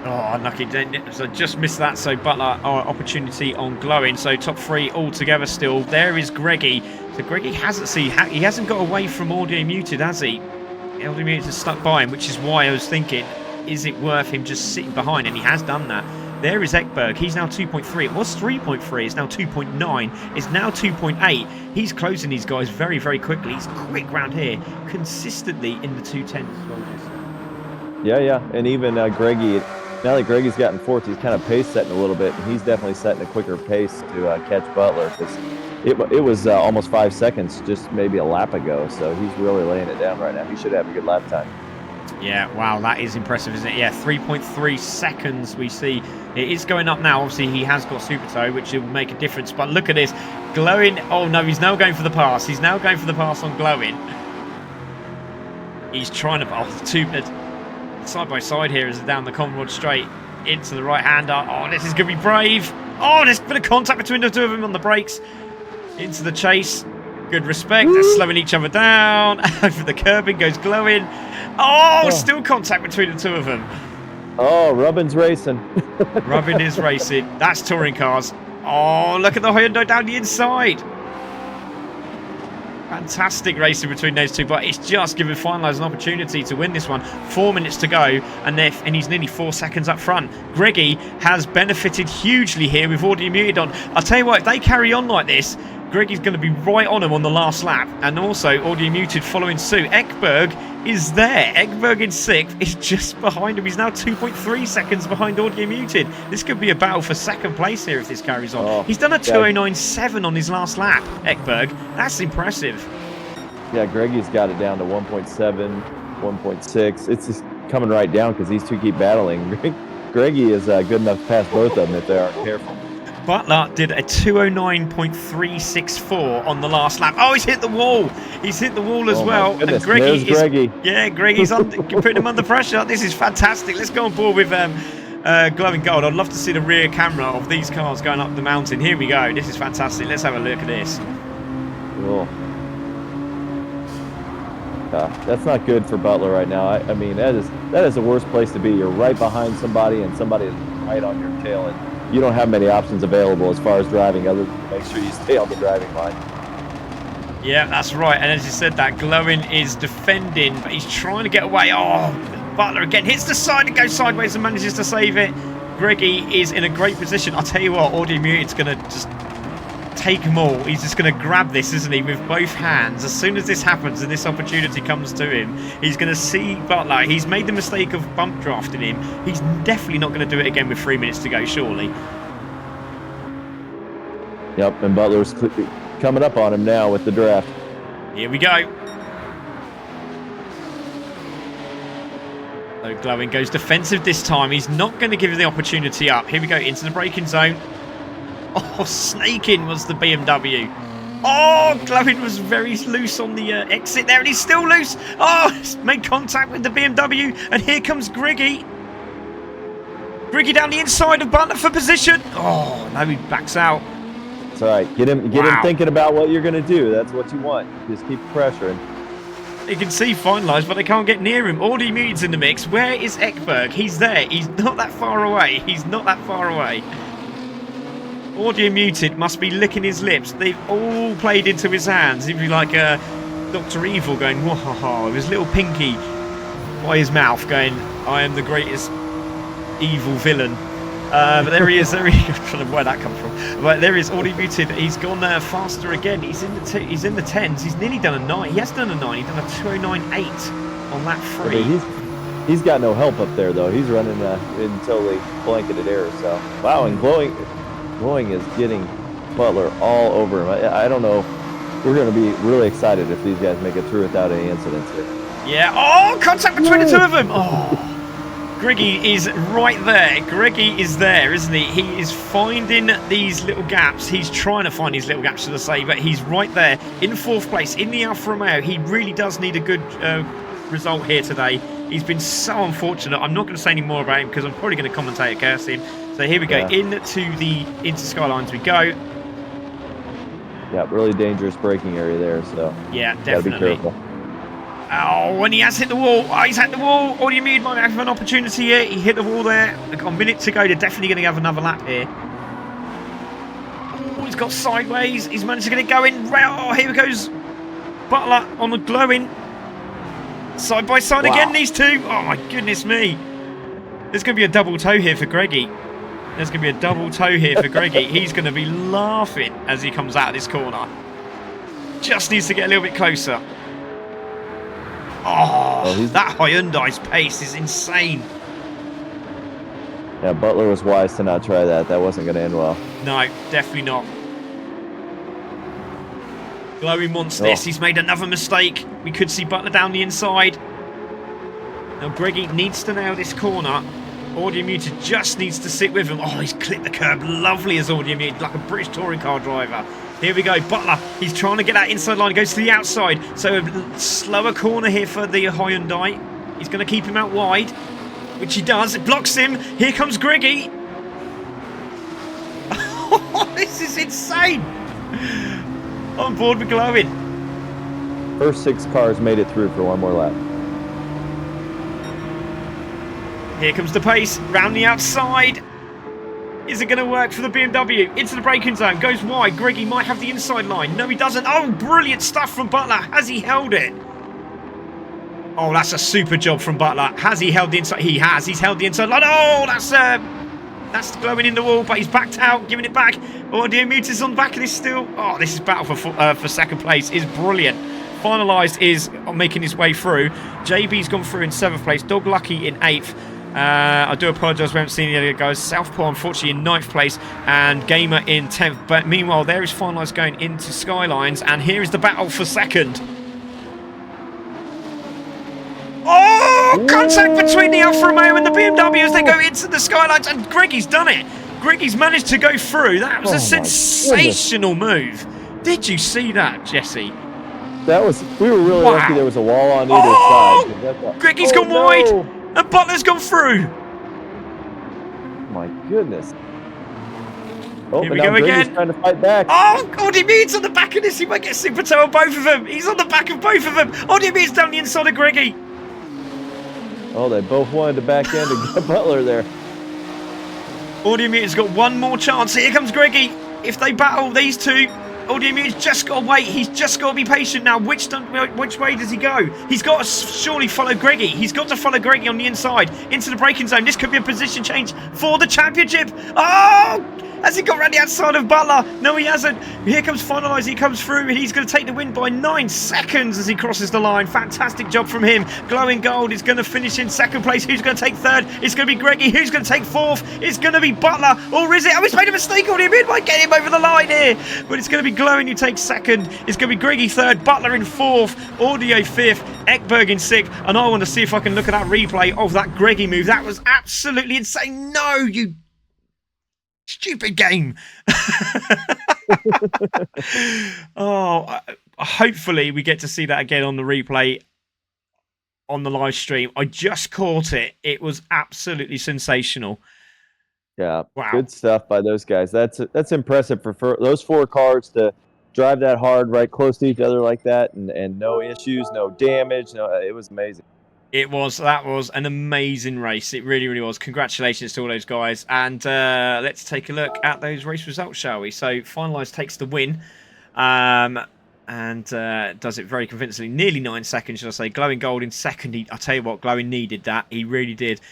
Oh, unlucky. So just missed that. So Butler, our opportunity on Glowing. So top three all together still. There is Greggy. So Greggy he hasn't got away from Audio Muted, has he? Audio Muted is stuck by him, which is why I was thinking, is it worth him just sitting behind? And he has done that. There is Ekberg. He's now 2.3. It was 3.3. It's now 2.9. It's now 2.8. He's closing these guys very, very quickly. He's quick round here, consistently in the 210s as well. Yeah. And even Greggy, now that Greggy's gotten fourth, he's kind of pace setting a little bit. And he's definitely setting a quicker pace to catch Butler because it was almost 5 seconds just maybe a lap ago. So he's really laying it down right now. He should have a good lap time. Yeah, wow, that is impressive, isn't it? Yeah, 3.3 seconds we see. It is going up now. Obviously, he has got super tow, which will make a difference. But look at this. Glowing. Oh, no, he's now going for the pass. He's now going for the pass on Glowing. He's trying to... Oh, side by side here is down the Conrod straight into the right-hander. Oh, this is going to be brave. Oh, there's a bit of contact between the two of them on the brakes. Into the chase. Good respect. They're slowing each other down. Over the curbing goes Glowing. Oh, still contact between the two of them. Oh, Rubbin's racing. Rubbin is racing. That's touring cars. Oh, look at the Hyundai down the inside. Fantastic racing between those two, but it's just giving Finalize an opportunity to win this one. 4 minutes to go, and he's nearly 4 seconds up front. Greggy has benefited hugely here with Audio Muted on. I'll tell you what, if they carry on like this, Greggy's going to be right on him on the last lap, and also Audio Muted following suit. Ekberg is there. Ekberg in 6th is just behind him. He's now 2.3 seconds behind Audio Muted. This could be a battle for second place here if this carries on. Oh, he's done a 2:09.7 on his last lap, Ekberg. That's impressive. Yeah, Greggy's got it down to 1.7, 1.6. It's just coming right down because these two keep battling. Greggy is good enough to pass both of them if they aren't careful. Butler did a 2:09.364 on the last lap. Oh, he's hit the wall. He's hit the wall as well. And Greggy yeah, Greggy's putting him under pressure. This is fantastic. Let's go on board with Glowing Gold. I'd love to see the rear camera of these cars going up the mountain. Here we go. This is fantastic. Let's have a look at this. Cool. That's not good for Butler right now. I mean, that is the worst place to be. You're right behind somebody, and somebody is right on your tail, and you don't have many options available as far as driving other than make sure you stay on the driving line. Yeah, that's right. And as you said, that Glowing is defending, but he's trying to get away. Oh, Butler again hits the side and goes sideways and manages to save it. Greggy is in a great position. I'll tell you what, Audio Muted's going to just take them all. He's just going to grab this, isn't he, with both hands. As soon as this happens and this opportunity comes to him, he's going to see Butler. He's made the mistake of bump drafting him. He's definitely not going to do it again with 3 minutes to go, surely. Yep, and Butler's coming up on him now with the draft. Here we go. So Glowing goes defensive this time. He's not going to give him the opportunity up. Here we go, into the braking zone. Oh, snaking was the BMW. Oh, Glowing was very loose on the exit there, and he's still loose. Oh, he's made contact with the BMW, and here comes Greggy. Greggy down the inside of Butler for position. Oh, no, he backs out. It's all right. Get him thinking about what you're going to do. That's what you want. Just keep pressuring. You can see Finalized, but they can't get near him. Audio Muted's in the mix. Where is Ekberg? He's there. He's not that far away. He's not that far away. Audio Muted must be licking his lips. They've all played into his hands. He'd be like Dr. Evil going, whoa, with his little pinky by his mouth going, I am the greatest evil villain. But there he is. I'm trying to where that come from. But there is Audio Muted. He's gone faster again. He's in the 10s. He's nearly done a 9. He has done a 9. He's done a 2:09.8 on lap 3. He's got no help up there though. He's running in totally blanketed air. So wow, and Glowing is getting Butler all over him. I don't know. We're going to be really excited if these guys make it through without any incidents here. Yeah. Oh, contact between the two of them. Oh. Greggy is right there. Greggy is there, isn't he? He is finding these little gaps. He's trying to find these little gaps, should I say, but he's right there in 4th place in the Alfa Romeo. He really does need a good result here today. He's been so unfortunate. I'm not going to say any more about him because I'm probably going to commentate and curse him. So here we go. Yeah. Into Skylines we go. Yeah, really dangerous braking area there. So yeah, definitely. Gotta be careful. Oh, and he has hit the wall. Oh, he's hit the wall. Audio Muted might have an opportunity here. He hit the wall there. They've got a minute to go. They're definitely going to have another lap here. Oh, he's got sideways. He's managed to get it going. Oh, here goes Butler on the Glowing. Side by side again, these two. Oh, my goodness me. There's going to be a double toe here for Greggy. There's going to be a double toe here for Greggy. He's going to be laughing as he comes out of this corner. Just needs to get a little bit closer. Oh, that Hyundai's pace is insane. Yeah, Butler was wise to not try that. That wasn't going to end well. No, definitely not. Glowing wants this. He's made another mistake. We could see Butler down the inside. Now Greggy needs to nail this corner. Audio Muted just needs to sit with him. Oh, he's clipped the curb lovely as Audio Muted, like a British touring car driver. Here we go, Butler. He's trying to get that inside line. He goes to the outside. So a slower corner here for the Hyundai. He's going to keep him out wide, which he does. It blocks him. Here comes Greggy. This is insane. On board with Glowing. First 6 cars made it through for one more lap. Here comes the pace. Round the outside. Is it going to work for the BMW? Into the braking zone. Goes wide. Greggy might have the inside line. No, he doesn't. Oh, brilliant stuff from Butler. Has he held it? Oh, that's a super job from Butler. Has he held the inside? He has. He's held the inside line. Oh, that's glowing in the wall, but he's backed out, giving it back. Audio Muters on the back of this still. Oh, this is battle for second place. Is brilliant. Finalised is making his way through. JB's gone through in 7th place. Dog Lucky in 8th. I do apologise, we haven't seen the other guys. Southpaw, unfortunately, in 9th place, and Gamer in 10th. But meanwhile, there is Finalised going into Skylines, and here is the battle for second. Oh, contact between the Alfa Romeo and the BMW as they go into the Skylines, and Greggy's done it. Greggy's managed to go through. That was a sensational move. Did you see that, Jesse? That was. We were really lucky there was a wall on either side. Greggy's gone wide, and Butler's gone through. My goodness. Oh, here we go again. Trying to fight back. Oh, Audemier's on the back of this. He might get super toe on both of them. He's on the back of both of them. Audemier's down the inside of Greggy. Oh, they both wanted to back end and get Butler there. Audemier's got one more chance. Here comes Greggy. If they battle these two, Audemier's just got to wait. He's just got to be patient now. Which way does he go? He's got to surely follow Greggy. He's got to follow Greggy on the inside into the braking zone. This could be a position change for the championship. Oh! Has he got around the outside of Butler? No, he hasn't. Here comes Finalise. He comes through, and he's going to take the win by 9 seconds as he crosses the line. Fantastic job from him. Glowing Gold is going to finish in 2nd place. Who's going to take 3rd? It's going to be Greggy. Who's going to take 4th? It's going to be Butler. Or is it? Oh, he's made a mistake on him. It might get him over the line here. But it's going to be Glowing who takes 2nd. It's going to be Greggy 3rd. Butler in 4th. Audio 5th. Ekberg in 6th. And I want to see if I can look at that replay of that Greggy move. That was absolutely insane. No, you stupid game. Oh, hopefully we get to see that again on the replay on the live stream. I just caught it. It was absolutely sensational. Yeah, wow. Good stuff by those guys. That's impressive for those 4 cars to drive that hard, right close to each other like that, and no issues, no damage. No, it was amazing. That was an amazing race. It really, really was. Congratulations to all those guys. And let's take a look at those race results, shall we? So Finalise takes the win. And does it very convincingly. Nearly 9 seconds, should I say. Glowing Gold in 2nd. I tell you what, Glowing needed that. He really did.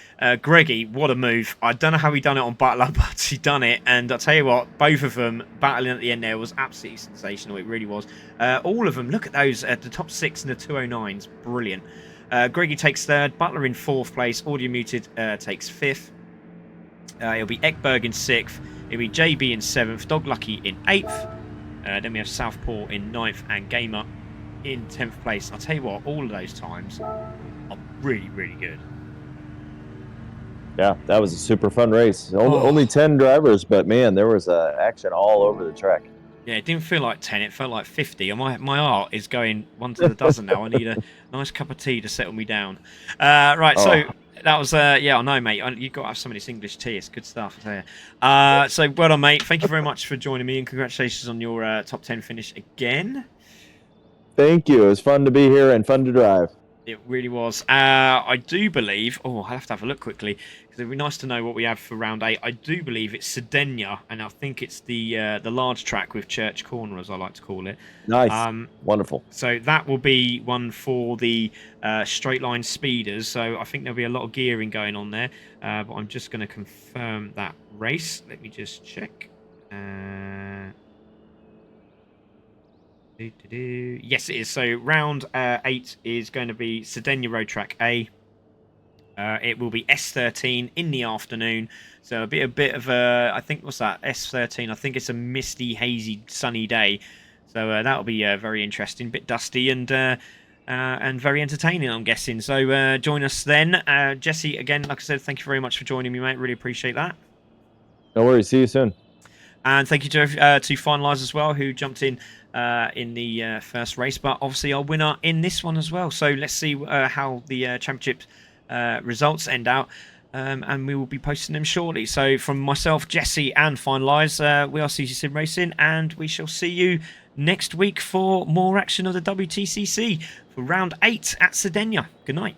Greggy, what a move. I don't know how he done it on Butler, but he done it. And I tell you what, both of them battling at the end there was absolutely sensational. It really was. All of them, look at those. The top 6 and the 209s. Brilliant. Greggy takes 3rd. Butler in 4th place. Audio Muted takes 5th. It'll be Ekberg in 6th. It'll be JB in 7th. Dog Lucky in 8th. Then we have Southpaw in 9th and Gamer in 10th place. I'll tell you what, all of those times are really, really good. Yeah, that was a super fun race. Only 10 drivers, but man, there was action all over the track. Yeah, it didn't feel like 10. It felt like 50. My heart is going 1 to the dozen now. I need a nice cup of tea to settle me down. Right, so that was, yeah, I know, mate. You've got to have some of this English tea. It's good stuff. So well done, mate. Thank you very much for joining me, and congratulations on your top 10 finish again. Thank you. It was fun to be here and fun to drive. It really was. I do believe... Oh, I'll have to have a look quickly, because it'd be nice to know what we have for round 8. I do believe it's Cedena, and I think it's the large track with Church Corner, as I like to call it. Nice. Wonderful. So that will be one for the straight line speeders. So I think there'll be a lot of gearing going on there. But I'm just going to confirm that race. Let me just check. Yes, it is. So round 8 is going to be Cedena Road Track A. It will be S13 in the afternoon. So a bit of a, I think, what's that? S13. I think it's a misty, hazy, sunny day. So that'll be very interesting. Bit dusty and very entertaining, I'm guessing. So join us then. Jesse, again, like I said, thank you very much for joining me, mate. Really appreciate that. No worries. See you soon. And thank you to Finalise as well, who jumped in the first race, but obviously our winner in this one as well. So let's see how the championship results end out, and we will be posting them shortly. So from myself, Jesse, and Finalise, we are CC Sim Racing, and we shall see you next week for more action of the WTCC for round 8 at Cedena. Good night.